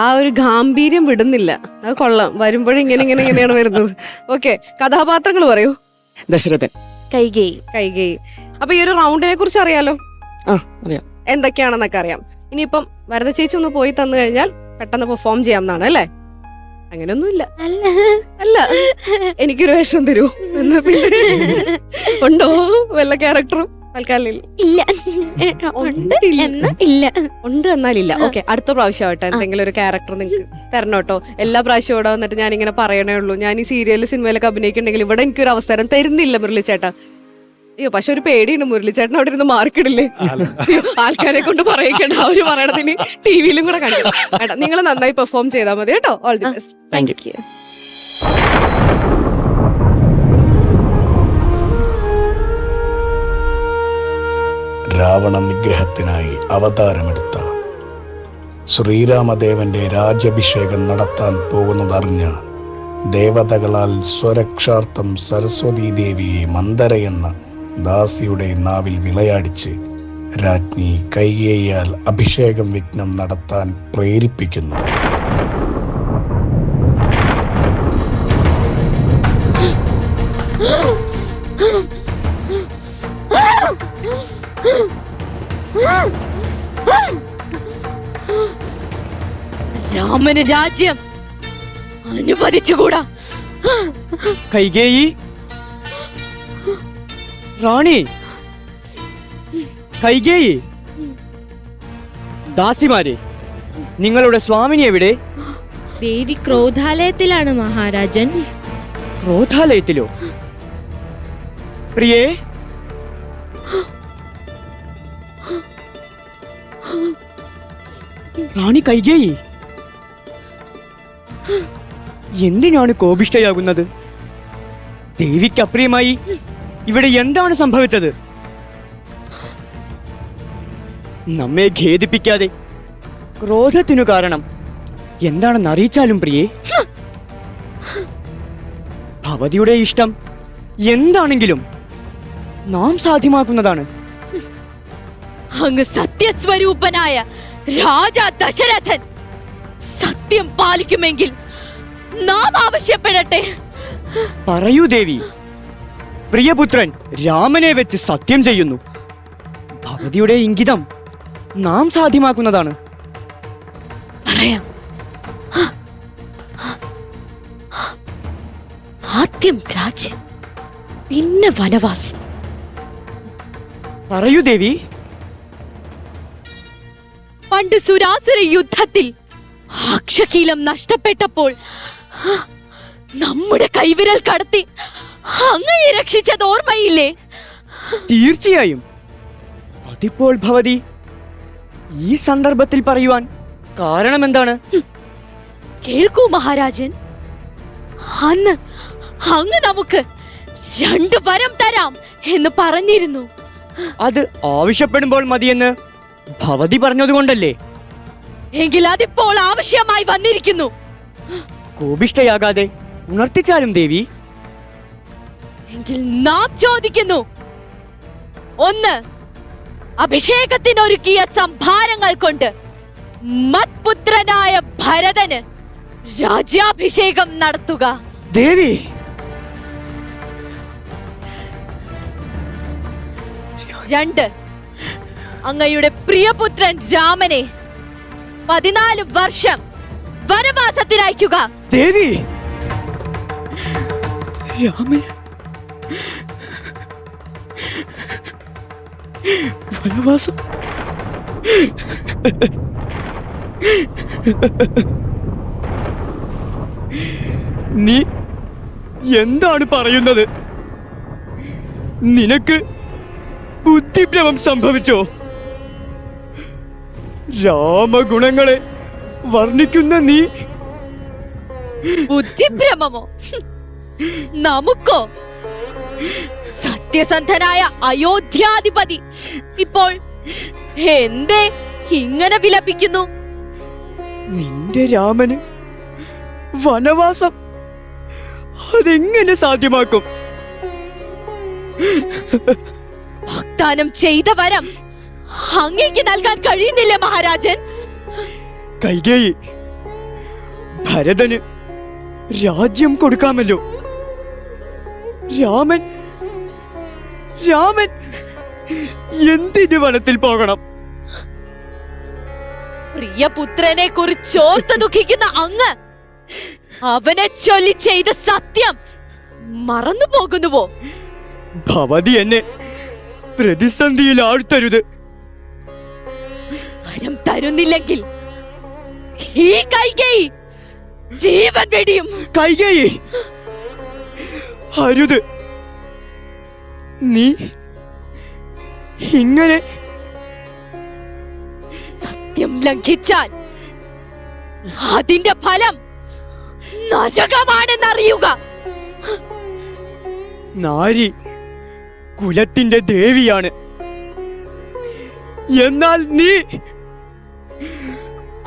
ആ ഒരു ഗാംഭീര്യം വിടുന്നില്ല. അത് കൊള്ളാം. വരുമ്പോഴും ഇങ്ങനെയാണ് വരുന്നത്. ഓക്കെ. കഥാപാത്രങ്ങൾ പറയൂ. ദശരഥൻ. കൈകേയി. അപ്പൊ ഈ ഒരു റൗണ്ടിനെ കുറിച്ച് അറിയാലോ? അറിയാം. എന്തൊക്കെയാണെന്നൊക്കെ അറിയാം. ഇനിയിപ്പം വരദ ചേച്ചി ഒന്ന് പോയി തന്നു കഴിഞ്ഞാൽ പെട്ടെന്ന് പെർഫോം ചെയ്യാം എന്നാണ്, അല്ലേ? അങ്ങനെയൊന്നുമില്ല. അല്ല, എനിക്കൊരു വേഷം തരൂ. എന്നാ പിന്നെ ഉണ്ടോ വല്ല ക്യാരക്ടറും? തൽക്കാലം ഇല്ല. ഉണ്ട് എന്നാലില്ല. ഓക്കെ. അടുത്ത പ്രാവശ്യമായിട്ട് എന്തെങ്കിലും ഒരു ക്യാരക്ടർ നിങ്ങൾക്ക് തരണം കേട്ടോ. എല്ലാ പ്രാവശ്യവും ഇവിടെ വന്നിട്ട് ഞാൻ ഇങ്ങനെ പറയണേ ഉള്ളൂ. ഞാൻ ഈ സീരിയൽ സിനിമയിലൊക്കെ അഭിനയിക്കുന്നുണ്ടെങ്കിൽ ഇവിടെ എനിക്കൊരു അവസരം തരുന്നില്ല മുരളിച്ചേട്ടാ. അയ്യോ, പക്ഷെ ഒരു പേടിയുണ്ട്. മുരളിച്ചേട്ടൻ അവിടെ ഇരുന്ന് മാർക്കിടില്ലേ? ആൾക്കാരെ കൊണ്ട് പറയിക്കണ്ട. അവര് പറയണതിന് ടിവിയിലും കൂടെ കാണിക്കണം. കേട്ടോ, നിങ്ങൾ നന്നായി പെർഫോം ചെയ്താൽ മതി കേട്ടോ. All the best. Thank you. Ravana നിഗ്രഹത്തിനായി അവതാരമെടുത്ത ശ്രീരാമദേവന്റെ രാജ്യാഭിഷേകം നടത്താൻ പോകുന്നതറിഞ്ഞ ദേവതകളാൽ സ്വരക്ഷാർത്ഥം സരസ്വതീ ദേവിയെ മന്ദര എന്ന ദാസിയുടെ നാവിൽ വിളയാടിച്ച് രാജ്ഞി കൈകേയിയാൽ അഭിഷേകം വിഘ്നം നടത്താൻ പ്രേരിപ്പിക്കുന്നു. രാമന് രാജ്യം അനുവദിച്ചുകൂടാ. കൈകേയി, റാണി, കൈകേയി, ദാസിമാരെ, നിങ്ങളുടെ സ്വാമിനി എവിടെ? ദേവി ക്രോധാലയത്തിലാണ് മഹാരാജൻ. ക്രോധാലയത്തിലോ? പ്രിയേ, റാണി കൈകേയി, എന്തിനാണ് കോപിഷ്ഠയാകുന്നത്? ദേവിക്ക് അപ്രിയമായി ഇവിടെ എന്താണ് സംഭവിച്ചത്? നമ്മെ ഖേദിപ്പിക്കാതെ ക്രോധത്തിനു കാരണം എന്താണെന്ന് അറിയിച്ചാലും പ്രിയേ. ഭവതിയുടെ ഇഷ്ടം എന്താണെങ്കിലും നാം സാധ്യമാക്കുന്നതാണ്. അങ്ങ് സത്യസ്വരൂപനായ രാജാ ദശരഥൻ സത്യം പാലിക്കുമെങ്കിൽ നാം ആവശ്യപ്പെടട്ടെ. പറയൂ ദേവി. പ്രിയപുത്രൻ രാമനെ വെച്ച് സത്യം ചെയ്യുന്നു. ഭവതിയുടെ ഇംഗിതം നാം സാധ്യമാക്കുന്നതാണ്. പറയാം. ആദ്യം രാജ്യം, പിന്നെ വനവാസം. പറയൂ ദേവി. പണ്ട് സുരാസുര യുദ്ധത്തിൽ അക്ഷകീലം നഷ്ടപ്പെട്ടപ്പോൾ നമ്മുടെ കൈവിരൽ കടത്തി അങ്ങയെ രക്ഷിച്ചത് ഓർമ്മയില്ലേ? തീർച്ചയായും. അതിപ്പോൾ ഭവതി ഈ സന്ദർഭത്തിൽ പറയുവാൻ കാരണമെന്താണ്? കേൾക്കൂ മഹാരാജൻ, അന്ന് അങ്ങ് നമുക്ക് 2 വരം തരാം എന്ന് പറഞ്ഞിരുന്നു. അത് ആവശ്യപ്പെടുമ്പോൾ മതിയെന്ന് ഭവതി പറഞ്ഞതുകൊണ്ടല്ലേ? എങ്കിൽ അതിപ്പോൾ ആവശ്യമായി വന്നിരിക്കുന്നു. കോപിഷ്ഠയാകാതെ ഉണർത്തിച്ചാലും ദേവി. എങ്കിൽ നാം ചോദിക്കുന്നു, 1. അഭിഷേകത്തിനൊരുക്കിയ സംഭാരങ്ങൾ കൊണ്ട് മത്പുത്രനായ ഭരതന് രാജ്യാഭിഷേകം നടത്തുക. ദേവി, 2. അങ്ങയുടെ പ്രിയപുത്രൻ രാമനെ 14 വർഷം വനവാസത്തിനയക്കുക. ദേവി, രാമൻ വനവാസം? നീ എന്താണ് പറയുന്നത്? നിനക്ക് ബുദ്ധിഭ്രമം സംഭവിച്ചോ? രാമഗുണങ്ങളെ വർണ്ണിക്കുന്ന നീ ബുദ്ധിഭ്രമമോ? നമുക്കോ? സത്യസന്ധനായ അയോധ്യാധിപതി ഇപ്പോൾ എന്തേ ഇങ്ങനെ വിലപിക്കുന്നു? നിന്റെ രാമന് വനവാസം അതെങ്ങനെ സാധ്യമാക്കും? വാഗ്ദാനം ചെയ്ത വരം അങ്ങേക്ക് നൽകാൻ കഴിയുന്നില്ല മഹാരാജൻ. കൈകേയി, ഭരതന് രാജ്യം കൊടുക്കാമല്ലോ. രാമൻ എന്തിന് വനത്തിൽ പോകണം? പ്രിയപുത്രനെ കുറിച്ചോർത്ത് ദുഃഖിക്കുന്ന അങ്ങ് അവനെ ചൊല്ലി ചെയ്ത സത്യം മറന്നു പോകുന്നുവോ? ഭവതി എന്നെ പ്രതിസന്ധിയിൽ ആഴ്ത്തരുത്. വരം തരുന്നില്ലെങ്കിൽ ഈ കൈകേയി ജീവൻ വെടിയും. കൈകേയി, അരുത്. നീ ഇങ്ങനെ സത്യം ലംഘിച്ചാൽ അതിന്റെ ഫലം നരകമാണെന്നറിയുക. നാരി കുലത്തിന്റെ ദേവിയാണ്. എന്നാൽ നീ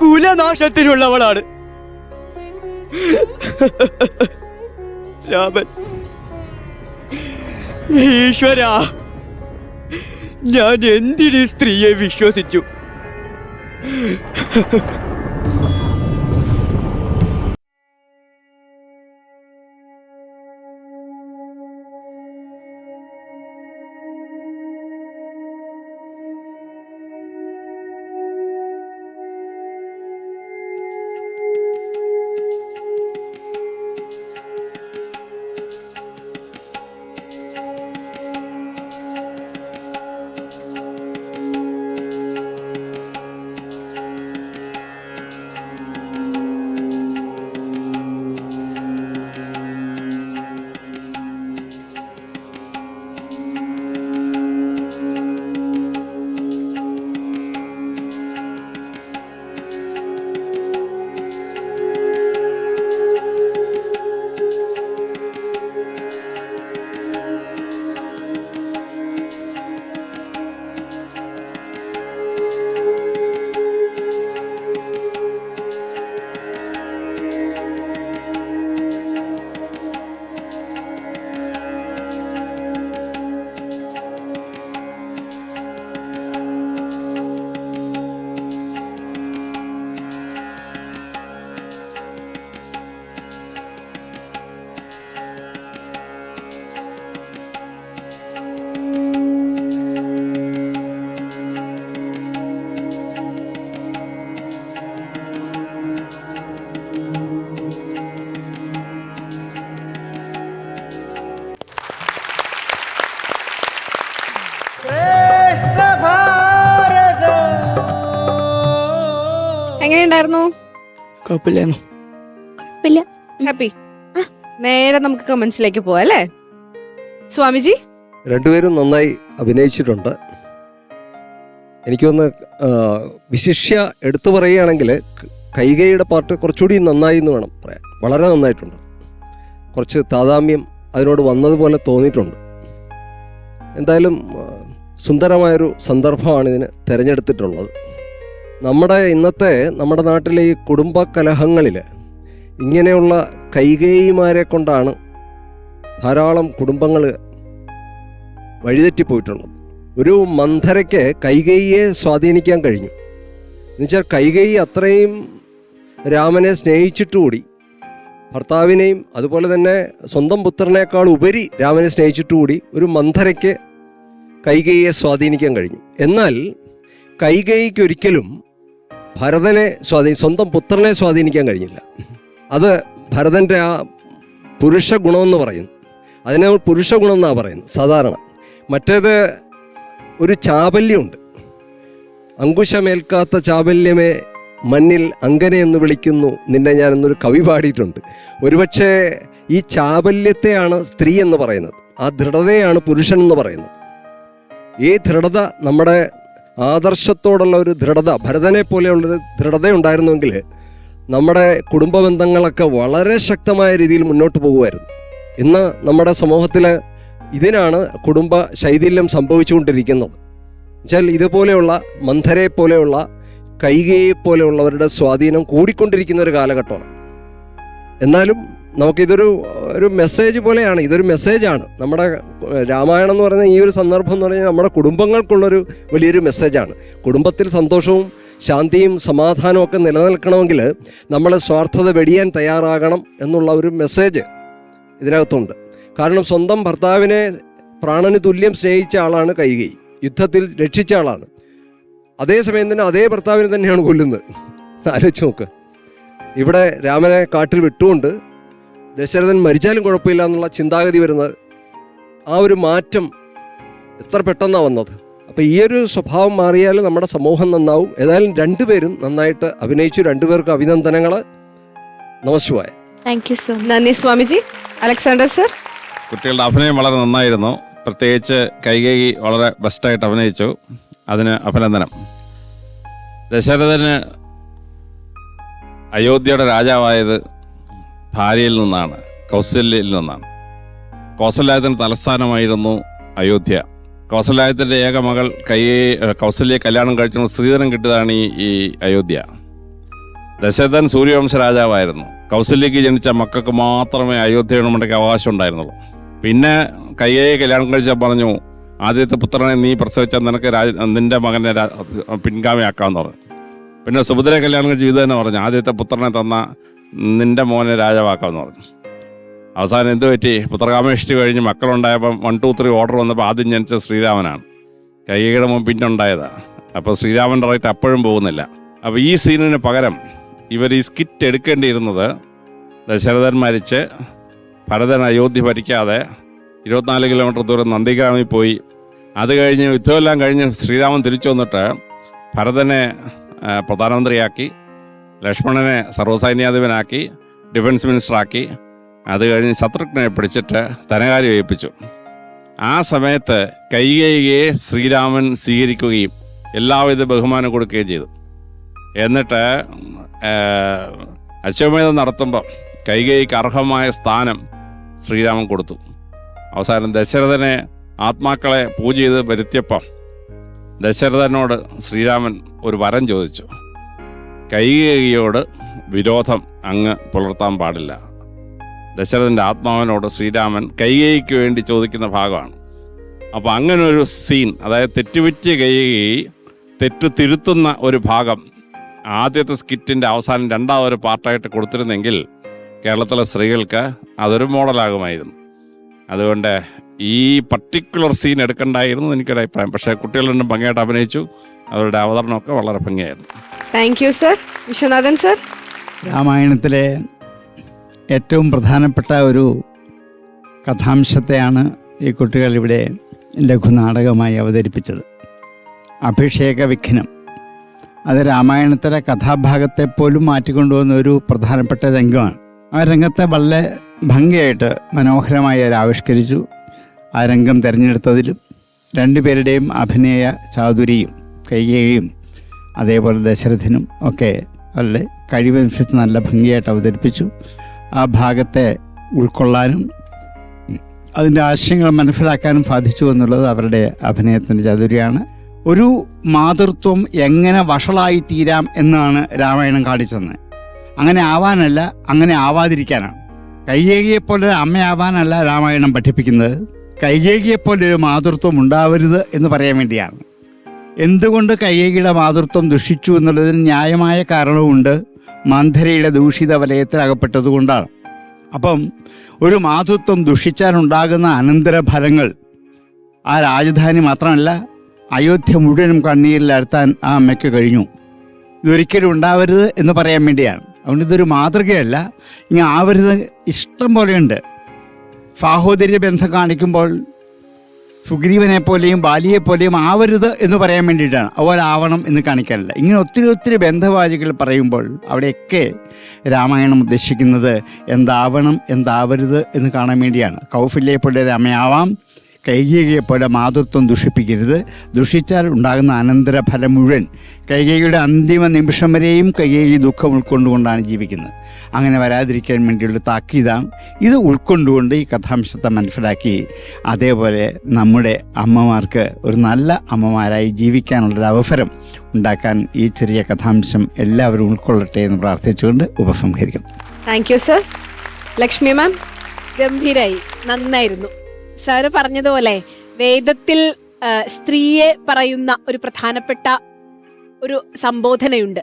കുലനാശത്തിനുള്ളവളാണ്. രാമൻ, ഈശ്വരാ, ഞാൻ എന്തിനീ സ്ത്രീയെ വിശ്വസിച്ചു? എങ്ങനെയുണ്ടായിരുന്നു? കുഴപ്പമില്ലായിരുന്നു. ഹാപ്പി? നേരെ നമുക്ക് കമന്റ്സിലേക്ക് പോവാം അല്ലേ സ്വാമിജി? രണ്ടുപേരും നന്നായി അഭിനയിച്ചിട്ടുണ്ട്. എനിക്കൊന്ന് വിശിഷ്യ എടുത്തു പറയുകയാണെങ്കിൽ കൈകൈയുടെ പാട്ട് കുറച്ചുകൂടി നന്നായി എന്ന് വേണം പറയാൻ. വളരെ നന്നായിട്ടുണ്ട്. കുറച്ച് താതാമ്യം അതിനോട് വന്നതുപോലെ തോന്നിയിട്ടുണ്ട്. എന്തായാലും സുന്ദരമായൊരു സന്ദർഭമാണ് ഇതിന് തിരഞ്ഞെടുത്തിട്ടുള്ളത്. നമ്മുടെ നാട്ടിലെ ഈ കുടുംബ കലഹങ്ങളിൽ ഇങ്ങനെയുള്ള കൈകേയിമാരെ കൊണ്ടാണ് ധാരാളം കുടുംബങ്ങൾ വഴിതെറ്റിപ്പോയിട്ടുള്ളത്. ഒരു മന്ധരയ്ക്ക് കൈകേയിയെ സ്വാധീനിക്കാൻ കഴിഞ്ഞു. എന്നുവെച്ചാൽ കൈകേയി അത്രയും രാമനെ സ്നേഹിച്ചിട്ടുകൂടി ഭർത്താവിനെയും അതുപോലെ തന്നെ സ്വന്തം പുത്രനേക്കാൾ ഉപരി രാമനെ സ്നേഹിച്ചിട്ടുകൂടി ഒരു മന്ധരയ്ക്ക് കൈകേയിയെ സ്വാധീനിക്കാൻ കഴിഞ്ഞു. എന്നാൽ കൈകേയിക്ക് ഒരിക്കലും ഭരതനെ സ്വന്തം പുത്രനെ സ്വാധീനിക്കാൻ കഴിഞ്ഞില്ല. അത് ഭരതൻ്റെ ആ പുരുഷ ഗുണമെന്ന് പറയുന്നു. അതിനെ പുരുഷ ഗുണം എന്നാണ് പറയുന്നത് സാധാരണ. മറ്റേത് ഒരു ചാബല്യമുണ്ട്. അങ്കുശമേൽക്കാത്ത ചാബല്യമേ മണ്ണിൽ അങ്ങനെ എന്ന് വിളിക്കുന്നു നിന്നെ ഞാൻ എന്നൊരു കവി പാടിയിട്ടുണ്ട്. ഒരുപക്ഷെ ഈ ചാബല്യത്തെയാണ് സ്ത്രീ എന്ന് പറയുന്നത്. ആ ദൃഢതയാണ് പുരുഷൻ എന്ന് പറയുന്നത്. ഈ ദൃഢത നമ്മുടെ ആദർശത്തോടുള്ള ഒരു ദൃഢത, ഭരതനെ പോലെയുള്ളൊരു ദൃഢത ഉണ്ടായിരുന്നുവെങ്കിൽ നമ്മുടെ കുടുംബ ബന്ധങ്ങളൊക്കെ വളരെ ശക്തമായ രീതിയിൽ മുന്നോട്ട് പോകുമായിരുന്നു. ഇന്ന് നമ്മുടെ സമൂഹത്തിൽ ഇതിനാണ് കുടുംബ ശൈഥില്യം സംഭവിച്ചുകൊണ്ടിരിക്കുന്നത്. എന്നുവെച്ചാൽ ഇതുപോലെയുള്ള മന്ധരെ പോലെയുള്ള കൈകേയെ പോലെയുള്ളവരുടെ സ്വാധീനം കൂടിക്കൊണ്ടിരിക്കുന്ന ഒരു കാലഘട്ടമാണ്. എന്നാലും നമുക്കിതൊരു മെസ്സേജ് പോലെയാണ്. ഇതൊരു മെസ്സേജാണ്. നമ്മുടെ രാമായണം എന്ന് പറയുന്ന ഈ ഒരു സന്ദർഭം എന്ന് പറഞ്ഞാൽ നമ്മുടെ കുടുംബങ്ങൾക്കുള്ളൊരു വലിയൊരു മെസ്സേജാണ്. കുടുംബത്തിൽ സന്തോഷവും ശാന്തിയും സമാധാനവും ഒക്കെ നിലനിൽക്കണമെങ്കിൽ നമ്മൾ സ്വാർത്ഥത വെടിയാൻ തയ്യാറാകണം എന്നുള്ള ഒരു മെസ്സേജ് ഇതിനകത്തുണ്ട്. കാരണം സ്വന്തം ഭർത്താവിനെ പ്രാണന് തുല്യം സ്നേഹിച്ച ആളാണ് കൈകേയി. യുദ്ധത്തിൽ രക്ഷിച്ച ആളാണ്. അതേസമയം തന്നെ അതേ ഭർത്താവിനെ തന്നെയാണ് കൊല്ലുന്നത്. ആലോചിച്ച് നോക്ക്. ഇവിടെ രാമനെ കാട്ടിൽ വിട്ടുകൊണ്ട് ദശരഥൻ മരിച്ചാലും കുഴപ്പമില്ല എന്നുള്ള ചിന്താഗതി വരുന്നത്, ആ ഒരു മാറ്റം എത്ര പെട്ടെന്നാണ് വന്നത്. അപ്പോൾ ഈ ഒരു സ്വഭാവം മാറിയാൽ നമ്മുടെ സമൂഹം നന്നാവും. ഏതായാലും രണ്ടുപേരും നന്നായിട്ട് അഭിനയിച്ചു. രണ്ടുപേർക്കും അഭിനന്ദനങ്ങൾ. നമസ്കാരം. Thank you so much. നന്ദി സ്വാമിജി. Alexander sir? കുട്ടികളുടെ അഭിനയം വളരെ നന്നായിരുന്നു. പ്രത്യേകിച്ച് കൈകേയി വളരെ ബെസ്റ്റായിട്ട് അഭിനയിച്ചു. അതിന് അഭിനന്ദനം. ദശരഥന് അയോധ്യയുടെ രാജാവായത് ഭാര്യയിൽ നിന്നാണ്, കൗസല്യയിൽ നിന്നാണ്. കൗസല്യത്തിന് തലസ്ഥാനമായിരുന്നു അയോധ്യ. കൗസല്യത്തിൻ്റെ ഏക മകൾ കൗസല്യെ കല്യാണം കഴിച്ചുകൊണ്ട് സ്ത്രീധനം കിട്ടിയതാണ് ഈ അയോധ്യ. ദശരഥൻ സൂര്യവംശ രാജാവായിരുന്നു. കൗസല്യക്ക് ജനിച്ച മക്കൾക്ക് മാത്രമേ അയോധ്യയുടെ മുണ്ടയ്ക്ക് അവകാശം ഉണ്ടായിരുന്നുള്ളൂ. പിന്നെ കൈകേയെ കല്യാണം കഴിച്ചാൽ പറഞ്ഞു, ആദ്യത്തെ പുത്രനെ നീ പ്രസവിച്ചാൽ നിനക്ക് നിൻ്റെ മകനെ പിൻഗാമിയാക്കാമെന്ന് പറഞ്ഞു. പിന്നെ സുഭദ്രയെ കല്യാണം കഴിച്ച് ഇത് തന്നെ പറഞ്ഞു, ആദ്യത്തെ പുത്രനെ തന്ന നിൻ്റെ മോനെ രാജാവാക്കാമെന്ന് പറഞ്ഞു. അവസാനം എന്ത് പറ്റി? പുത്രകാമേഷ്ടി കഴിഞ്ഞ് മക്കളുണ്ടായപ്പം 1, 2, 3 ഓർഡർ വന്നപ്പോൾ ആദ്യം ജനിച്ച ശ്രീരാമനാണ്. കൈകേയിയുടെ മുമ്പ് പിന്നെ ഉണ്ടായതാണ്. അപ്പോൾ ശ്രീരാമൻ്റെ റൈറ്റ് അപ്പോഴും പോകുന്നില്ല. അപ്പോൾ ഈ സീനിന് പകരം ഇവർ ഈ സ്കിറ്റ് എടുക്കേണ്ടിയിരുന്നത് ദശരഥൻ മരിച്ച് ഭരതൻ അയോധ്യ ഭരിക്കാതെ 24 കിലോമീറ്റർ ദൂരം നന്ദിഗ്രാമിൽ പോയി. അത് കഴിഞ്ഞ് യുദ്ധമെല്ലാം കഴിഞ്ഞ് ശ്രീരാമൻ തിരിച്ചു വന്നിട്ട് ഭരതനെ പ്രധാനമന്ത്രിയാക്കി, ലക്ഷ്മണനെ സർവ്വസൈന്യാധിപനാക്കി, ഡിഫൻസ് മിനിസ്റ്ററാക്കി. അത് കഴിഞ്ഞ് ശത്രുഘ്നെ പിടിച്ചിട്ട് ധനകാര്യം ഏൽപ്പിച്ചു. ആ സമയത്ത് കൈകേയിയെ ശ്രീരാമൻ സ്വീകരിക്കുകയും എല്ലാവിധ ബഹുമാനം കൊടുക്കുകയും ചെയ്തു. എന്നിട്ട് അശ്വമേധം നടത്തുമ്പോൾ കൈകേയിക്ക് അർഹമായ സ്ഥാനം ശ്രീരാമൻ കൊടുത്തു. അവസാനം ദശരഥനെ ആത്മാക്കളെ പൂജ ചെയ്ത് വരുത്തിയപ്പം ദശരഥനോട് ശ്രീരാമൻ ഒരു വരം ചോദിച്ചു. കൈകേയിയോട് വിരോധം അങ്ങ് പുലർത്താൻ പാടില്ല. ദശരഥൻ്റെ ആത്മാവിനോട് ശ്രീരാമൻ കൈകേയിക്ക് വേണ്ടി ചോദിക്കുന്ന ഭാഗമാണ്. അപ്പോൾ അങ്ങനെ ഒരു സീൻ, അതായത് തെറ്റുപറ്റിയ കൈകേയി തെറ്റു തിരുത്തുന്ന ഒരു ഭാഗം ആദ്യത്തെ സ്കിറ്റിൻ്റെ അവസാനം രണ്ടാമതൊരു പാർട്ടായിട്ട് കൊടുത്തിരുന്നെങ്കിൽ കേരളത്തിലെ സ്ത്രീകൾക്ക് അതൊരു മോഡലാകുമായിരുന്നു. അതുകൊണ്ട് ഈ പർട്ടിക്കുലർ സീൻ എടുക്കണ്ടായിരുന്നു എനിക്കൊരു അഭിപ്രായം. പക്ഷേ കുട്ടികൾ രണ്ടും ഭംഗിയായിട്ട് അഭിനയിച്ചു. അവരുടെ അവതരണമൊക്കെ വളരെ ഭംഗിയായിരുന്നു. Thank you sir. Viswanathan sir? രാമായണത്തിലെ ഏറ്റവും പ്രധാനപ്പെട്ട ഒരു കഥാംശത്തെയാണ് ഈ കുട്ടികൾ ഇവിടെ ലഘുനാടകമായി അവതരിപ്പിച്ചത്. അഭിഷേക വിഘ്നം. അത് രാമായണത്തിലെ കഥാഭാഗത്തെ പോലും മാറ്റിക്കൊണ്ടുവന്ന ഒരു പ്രധാനപ്പെട്ട രംഗമാണ്. ആ രംഗത്തെ വളരെ ഭംഗിയായിട്ട് മനോഹരമായി അവർ ആവിഷ്കരിച്ചു. ആ രംഗം തിരഞ്ഞെടുത്തതിലും രണ്ടുപേരുടെയും അഭിനയ ചാതുരിയും കൈകേയും അതേപോലെ ദശരഥനും ഒക്കെ അവരുടെ കഴിവനുസരിച്ച് നല്ല ഭംഗിയായിട്ട് അവതരിപ്പിച്ചു. ആ ഭാഗത്തെ ഉൾക്കൊള്ളാനും അതിൻ്റെ ആശയങ്ങൾ മനസ്സിലാക്കാനും സാധിച്ചു എന്നുള്ളത് അവരുടെ അഭിനയത്തിൻ്റെ ചാതുരിയാണ്. ഒരു മാതൃത്വം എങ്ങനെ വഷളായി തീരാം എന്നാണ് രാമായണം കാണിച്ചത്. അങ്ങനെ ആവാനല്ല, അങ്ങനെ ആവാതിരിക്കാനാണ്. കൈകേയിയെപ്പോലെ അമ്മയാവാനല്ല രാമായണം പഠിപ്പിക്കുന്നത്. കൈകേയിയെപ്പോലൊരു മാതൃത്വം ഉണ്ടാവരുത് എന്ന് പറയാൻ വേണ്ടിയാണ്. എന്തുകൊണ്ട് കൈകേയിയുടെ മാതൃത്വം ദുഷിച്ചു എന്നുള്ളതിന് ന്യായമായ കാരണവുമുണ്ട്. മന്ധരയുടെ ദൂഷിത വലയത്തിൽ അകപ്പെട്ടതുകൊണ്ടാണ്. അപ്പം ഒരു മാതൃത്വം ദുഷിച്ചാലുണ്ടാകുന്ന അനന്തരഫലങ്ങൾ ആ രാജധാനി മാത്രമല്ല, അയോധ്യ മുഴുവനും കണ്ണീരിലർത്താൻ ആ അമ്മയ്ക്ക് കഴിഞ്ഞു. ഇതൊരിക്കലും ഉണ്ടാവരുത് എന്ന് പറയാൻ വേണ്ടിയാണ്. അതുകൊണ്ട് ഇതൊരു മാതൃകയല്ല, ഇങ്ങനെ ആവരുത് ഇഷ്ടം പോലെയുണ്ട്. സാഹോദര്യ ബന്ധം കാണിക്കുമ്പോൾ സുഗ്രീവനെ പോലെയും ബാലിയെപ്പോലെയും ആവരുത് എന്ന് പറയാൻ വേണ്ടിയിട്ടാണ്, അതുപോലെ ആവണം എന്ന് കാണിക്കാനില്ല. ഇങ്ങനെ ഒത്തിരി ഒത്തിരി ബന്ധവാചികൾ പറയുമ്പോൾ അവിടെയൊക്കെ രാമായണം ഉദ്ദേശിക്കുന്നത് എന്താവണം എന്താവരുത് എന്ന് കാണാൻ വേണ്ടിയാണ്. കൗസല്യയെപ്പോലെ രമയാവാം, കൈകേയിയെപ്പോലെ മാതൃത്വം ദുഷിപ്പിക്കരുത്. ദുഷിച്ചാൽ ഉണ്ടാകുന്ന അനന്തരഫലം മുഴുവൻ കൈകേയിയുടെ അന്തിമ നിമിഷം വരെയും കൈകേയി ദുഃഖം ഉൾക്കൊണ്ടുകൊണ്ടാണ് ജീവിക്കുന്നത്. അങ്ങനെ വരാതിരിക്കാൻ വേണ്ടിയുള്ള താക്കീതാണ്. ഇത് ഉൾക്കൊണ്ടുകൊണ്ട് ഈ കഥാംശത്തെ മനസ്സിലാക്കി അതേപോലെ നമ്മുടെ അമ്മമാർക്ക് ഒരു നല്ല അമ്മമാരായി ജീവിക്കാനുള്ളൊരു അവസരം ഉണ്ടാക്കാൻ ഈ ചെറിയ കഥാംശം എല്ലാവരും ഉൾക്കൊള്ളട്ടെ എന്ന് പ്രാർത്ഥിച്ചുകൊണ്ട് ഉപസംഹരിക്കുന്നു. Thank you sir. Lakshmi ma'am? ഗംഭീരായി, നന്നായിരുന്നു. സാറ് പറഞ്ഞതുപോലെ വേദത്തിൽ സ്ത്രീയെ പറയുന്ന ഒരു പ്രധാനപ്പെട്ട ഒരു സംബോധനയുണ്ട്.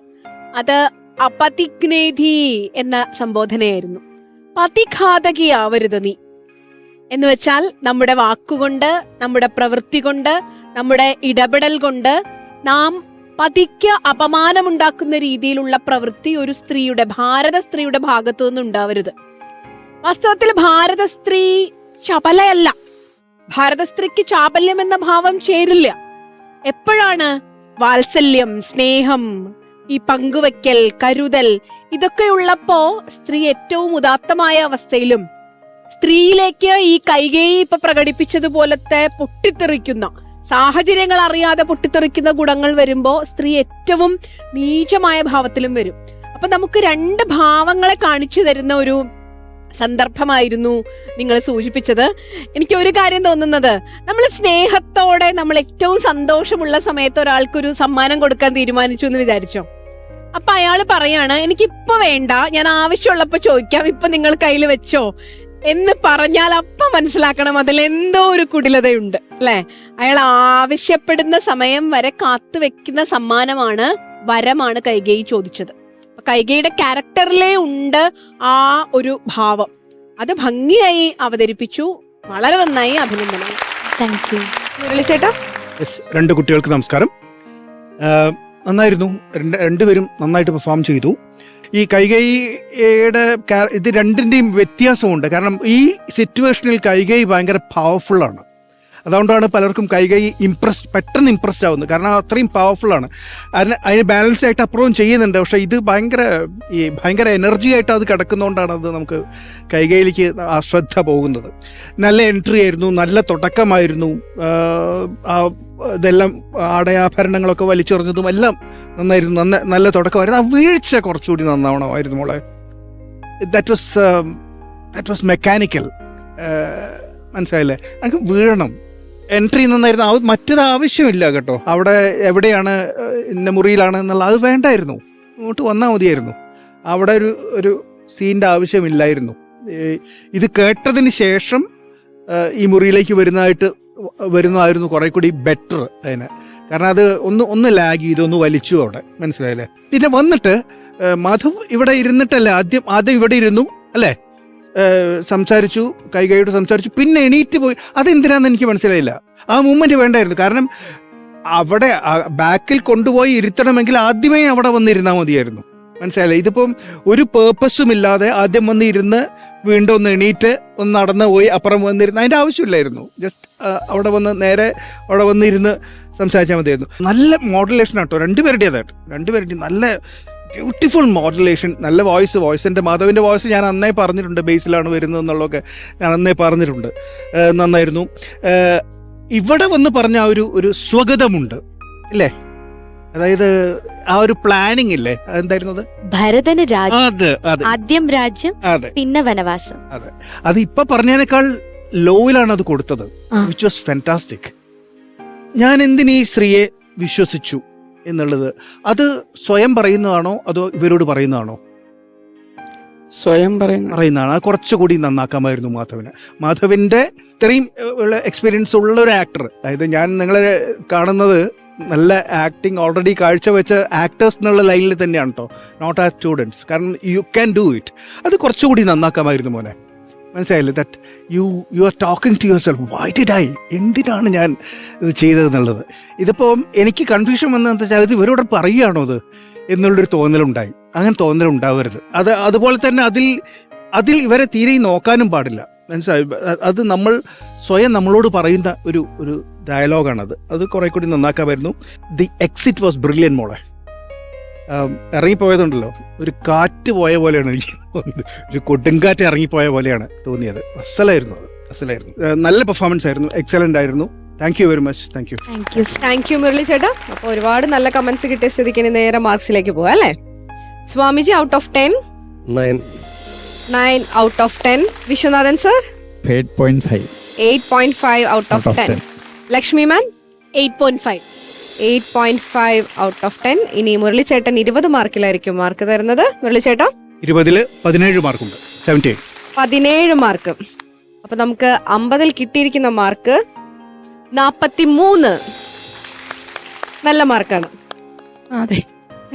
അത് അപതിഗ്നേധി എന്ന സംബോധനയായിരുന്നു. പതിഘാതകിയാവരുത് നീ എന്ന് വെച്ചാൽ നമ്മുടെ വാക്കുകൊണ്ട്, നമ്മുടെ പ്രവൃത്തി കൊണ്ട്, നമ്മുടെ ഇടപെടൽ കൊണ്ട് നാം പതിക്ക് അപമാനമുണ്ടാക്കുന്ന രീതിയിലുള്ള പ്രവൃത്തി ഒരു സ്ത്രീയുടെ, ഭാരത സ്ത്രീയുടെ ഭാഗത്തു നിന്നും ഉണ്ടാവരുത്. വാസ്തവത്തിൽ ഭാരത സ്ത്രീ ചപലയല്ല. ഭാരത സ്ത്രീക്ക് ചാപല്യം എന്ന ഭാവം ചേരില്ല. എപ്പോഴാണ് വാത്സല്യം, സ്നേഹം, ഈ പങ്കുവെക്കൽ, കരുതൽ ഇതൊക്കെ ഉള്ളപ്പോ സ്ത്രീ ഏറ്റവും ഉദാത്തമായ അവസ്ഥയിലും സ്ത്രീയിലേക്ക് ഈ കൈകേയി ഇപ്പൊ പ്രകടിപ്പിച്ചതുപോലത്തെ പൊട്ടിത്തെറിക്കുന്ന സാഹചര്യങ്ങൾ അറിയാതെ പൊട്ടിത്തെറിക്കുന്ന ഗുണങ്ങൾ വരുമ്പോ സ്ത്രീ ഏറ്റവും നീചമായ ഭാവത്തിലും വരും. അപ്പൊ നമുക്ക് രണ്ട് ഭാവങ്ങളെ കാണിച്ചു തരുന്ന ഒരു സന്ദർഭമായിരുന്നു നിങ്ങൾ സൂചിപ്പിച്ചത്. എനിക്ക് ഒരു കാര്യം തോന്നുന്നത്, നമ്മൾ സ്നേഹത്തോടെ നമ്മൾ ഏറ്റവും സന്തോഷമുള്ള സമയത്ത് ഒരാൾക്കൊരു സമ്മാനം കൊടുക്കാൻ തീരുമാനിച്ചു എന്ന് വിചാരിച്ചോ. അപ്പൊ അയാൾ പറയാണ്, എനിക്കിപ്പോ വേണ്ട, ഞാൻ ആവശ്യമുള്ളപ്പോ ചോദിക്കാം, ഇപ്പൊ നിങ്ങൾ കയ്യിൽ വെച്ചോ എന്ന് പറഞ്ഞാൽ അപ്പം മനസ്സിലാക്കണം അതിലെന്തോ ഒരു കുടിലതയുണ്ട്, അല്ലെ? അയാൾ ആവശ്യപ്പെടുന്ന സമയം വരെ കാത്തു വെക്കുന്ന സമ്മാനമാണ്, വരമാണ് കൈകേയി ചോദിച്ചത്. കൈകേയിയുടെ ക്യാരക്ടറിലേ ഉണ്ട് ആ ഒരു ഭാവം. അത് ഭംഗിയായി അവതരിപ്പിച്ചു. വളരെ നന്നായി, അഭിനന്ദനം. Thank you. മുരളിച്ചേട്ടാ? രണ്ട് കുട്ടികൾക്ക് നമസ്കാരം. നന്നായിരുന്നു, രണ്ടുപേരും നന്നായിട്ട് പെർഫോം ചെയ്തു. ഈ കൈകേയിയുടെ ഇത് രണ്ടിൻ്റെയും വ്യത്യാസമുണ്ട്. കാരണം ഈ സിറ്റുവേഷനിൽ കൈകേയി ഭയങ്കര പവർഫുള്ളാണ്. അതുകൊണ്ടാണ് പലർക്കും കൈകേയി പെട്ടെന്ന് ഇംപ്രസ്ഡ് ആവുന്നത്. കാരണം അത്രയും പവർഫുള്ളാണ്. അതിന് ബാലൻസ് ആയിട്ട് അപ്രൂവ് ചെയ്യുന്നുണ്ട്. പക്ഷേ ഇത് ഭയങ്കര എനർജി ആയിട്ട് അത് കിടക്കുന്നതുകൊണ്ടാണ് അത് നമുക്ക് കൈകേയിലേക്ക് ആ ശ്രദ്ധ പോകുന്നത്. നല്ല എൻട്രി ആയിരുന്നു, നല്ല തുടക്കമായിരുന്നു. ഇതെല്ലാം ആടയാഭരണങ്ങളൊക്കെ വലിച്ചെറിഞ്ഞതും എല്ലാം നന്നായിരുന്നു. നല്ല തുടക്കമായിരുന്നു. ആ വീഴ്ച കുറച്ചുകൂടി നന്നാവണമായിരുന്നു മോളെ. That was mechanical. മനസ്സിലായില്ലേ? നമുക്ക് വീഴണം. എൻട്രി നന്നായിരുന്നു. മറ്റത് ആവശ്യമില്ല കേട്ടോ. അവിടെ എവിടെയാണ്, ഇന്ന മുറിയിലാണ് എന്നുള്ള അത് വേണ്ടായിരുന്നു. ഇങ്ങോട്ട് വന്നാൽ മതിയായിരുന്നു. അവിടെ ഒരു സീൻ്റെ ആവശ്യമില്ലായിരുന്നു. ഇത് കേട്ടതിന് ശേഷം ഈ മുറിയിലേക്ക് വരുന്നതായിരുന്നു കുറെ കൂടി ബെറ്റർ അതിന്. കാരണം അത് ഒന്ന് ലാഗ് ചെയ്തു, ഒന്ന് വലിച്ചു അവിടെ. മനസ്സിലായില്ലേ? പിന്നെ വന്നിട്ട് മാധവ് ഇവിടെ ഇരുന്നിട്ടല്ലേ ആദ്യം ഇവിടെ ഇരുന്നു അല്ലേ, സംസാരിച്ചു, കൈകേയിയോട് സംസാരിച്ചു, പിന്നെ എണീറ്റ് പോയി. അതെന്തിനാന്ന് എനിക്ക് മനസ്സിലായില്ല. ആ മൂവ്മെന്റ് വേണ്ടായിരുന്നു. കാരണം അവിടെ ബാക്കിൽ കൊണ്ടുപോയി ഇരുത്തണമെങ്കിൽ ആദ്യമേ അവിടെ വന്നിരുന്നാൽ മതിയായിരുന്നു. മനസ്സിലായില്ലേ? ഇതിപ്പം ഒരു പേർപ്പസും ഇല്ലാതെ ആദ്യം വന്നിരുന്ന് വീണ്ടും ഒന്ന് എണീറ്റ് ഒന്ന് നടന്ന് പോയി അപ്പുറം വന്നിരുന്ന് അതിൻ്റെ ആവശ്യമില്ലായിരുന്നു. ജസ്റ്റ് അവിടെ വന്നിരുന്ന് സംസാരിച്ചാൽ മതിയായിരുന്നു. നല്ല മോഡുലേഷൻ ആട്ടോ രണ്ടുപേരുടെയും നല്ല ബ്യൂട്ടിഫുൾ മോഡുലേഷൻ, നല്ല വോയിസിൻ്റെ മാധവിൻ്റെ വോയിസ് ഞാൻ അന്നേ പറഞ്ഞിട്ടുണ്ട്, ബേസിലാണ് വരുന്നത് എന്നുള്ളതൊക്കെ ഞാൻ അന്നേ പറഞ്ഞിട്ടുണ്ട്. നന്നായിരുന്നു. ഇവിടെ വന്ന് പറഞ്ഞ ആ ഒരു സ്വഗതമുണ്ട് അല്ലേ, അതായത് ആ ഒരു പ്ലാനിങ് ഇല്ലേ, അതെന്തായിരുന്നു അത്? ഭരതന് അതെ ആദ്യം രാജ്യം, അതെ പിന്നെ വനവാസം. അതെ, അത് ഇപ്പൊ പറഞ്ഞതിനേക്കാൾ ലോയിലാണ് അത് കൊടുത്തത്, വിച്ച് വാസ് ഫാന്റാസ്റ്റിക്. ഞാൻ എന്തിനീ സ്ത്രീയെ വിശ്വസിച്ചു എന്നുള്ളത് അത് സ്വയം പറയുന്നതാണോ അതോ ഇവരോട് പറയുന്നതാണോ? സ്വയം പറയുന്നതാണ്. അത് കുറച്ചുകൂടി നന്നാക്കാമായിരുന്നു മാധവിൻ്റെ ഇത്രയും എക്സ്പീരിയൻസ് ഉള്ള ഒരു ആക്ടർ. അതായത് ഞാൻ നിങ്ങളെ കാണുന്നത് നല്ല ആക്ടിങ് ഓൾറെഡി കാഴ്ചവെച്ച ആക്ടേഴ്സ് എന്നുള്ള ലൈനിൽ തന്നെയാണ് കേട്ടോ, നോട്ട് ആസ് സ്റ്റുഡൻസ്. കാരണം യു ക്യാൻ ഡു ഇറ്റ്. അത് കുറച്ചുകൂടി നന്നാക്കാമായിരുന്നു മോനെ, മനസ്സിലായില്ലേ? That you are talking to yourself, why did I, എന്തിനാണ് ഞാൻ ഇത് ചെയ്തതെന്നുള്ളത്. ഇതിപ്പോൾ എനിക്ക് കൺഫ്യൂഷൻ വന്നതെന്ന് വെച്ചാൽ ഇത് ഇവരോട് പറയുകയാണോ അത് എന്നുള്ളൊരു തോന്നലുണ്ടായി. അങ്ങനെ തോന്നലുണ്ടാവരുത്. അതുപോലെ തന്നെ അതിൽ ഇവരെ തീരെ നോക്കാനും പാടില്ല, മനസ്സിലായി? അത് നമ്മൾ സ്വയം നമ്മളോട് പറയുന്ന ഒരു ഡയലോഗാണത്. അത് കുറെ കൂടി നന്നാക്കാമായിരുന്നു. ദി എക്സിറ്റ് വാസ് ബ്രില്യൻ മോളെ. ഇറങ്ങിപ്പോയതുണ്ടല്ലോ, ഒരു കാറ്റ് പോയ പോലെയാണ് എനിക്ക് തോന്നുന്നത്, ഒരു കൊടുങ്കാറ്റ് ഇറങ്ങിപ്പോയ പോലെയാണ് തോന്നിയത്. അസലായിരുന്നു. നല്ല പെർഫോമൻസ് ആയിരുന്നു, എക്സലന്റ് ആയിരുന്നു. Thank you very much. Thank you Murali ചേട്ടാ. അപ്പോൾ ഒരുപാട് നല്ല കമന്റ്സ് കിട്ടിയ സ്ഥിതിക്ക് നേരെ മാർക്സിലേക്ക് പോവാം അല്ലേ? Swamiji out of 10 9 out of 10. Viswanathan sir 8.5 out of 10. Lakshmi man 8.5 out of 10. ഇനി മുരളി ചേട്ടൻ 20 മാർക്കിലായിരിക്കും മാർക്ക് തരുന്നത്. മുരളി ചേട്ടാ 20-ൽ 17 മാർക്കുണ്ട്, 17 മാർക്ക്. അപ്പൊ നമുക്ക് 50-ൽ കിട്ടിയിരിക്കുന്ന മാർക്ക് 43. നല്ല മാർക്കാണ്.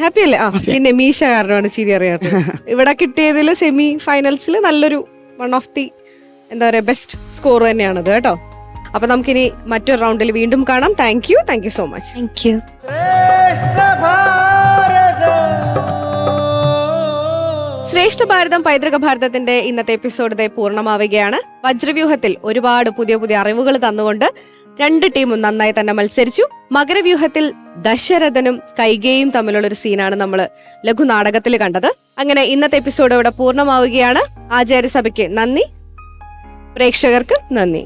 ഹാപ്പി അല്ലേ? പിന്നെ മീശ കാരണമാണ് ചിരി അറിയാത്തത്. ഇവിടെ കിട്ടിയതിൽ സെമി ഫൈനൽസിൽ നല്ലൊരു വൺ ഓഫ് ദി എന്താ പറയാ ബെസ്റ്റ് സ്കോർ തന്നെയാണത് കേട്ടോ. അപ്പൊ നമുക്കിനി മറ്റൊരു റൗണ്ടിൽ വീണ്ടും കാണാം. Thank you so much. ശ്രേഷ്ഠ ഭാരതം പൈതൃക ഭാരതത്തിന്റെ ഇന്നത്തെ എപ്പിസോഡ് പൂർണ്ണമാവുകയാണ്. വജ്രവ്യൂഹത്തിൽ ഒരുപാട് പുതിയ അറിവുകൾ തന്നുകൊണ്ട് രണ്ട് ടീമും നന്നായി തന്നെ മത്സരിച്ചു. മകരവ്യൂഹത്തിൽ ദശരഥനും കൈകേയും തമ്മിലുള്ള ഒരു സീനാണ് നമ്മൾ ലഘുനാടകത്തിൽ കണ്ടത്. അങ്ങനെ ഇന്നത്തെ എപ്പിസോഡ് ഇവിടെ പൂർണ്ണമാവുകയാണ്. ആചാര്യസഭയ്ക്ക് നന്ദി, പ്രേക്ഷകർക്ക് നന്ദി.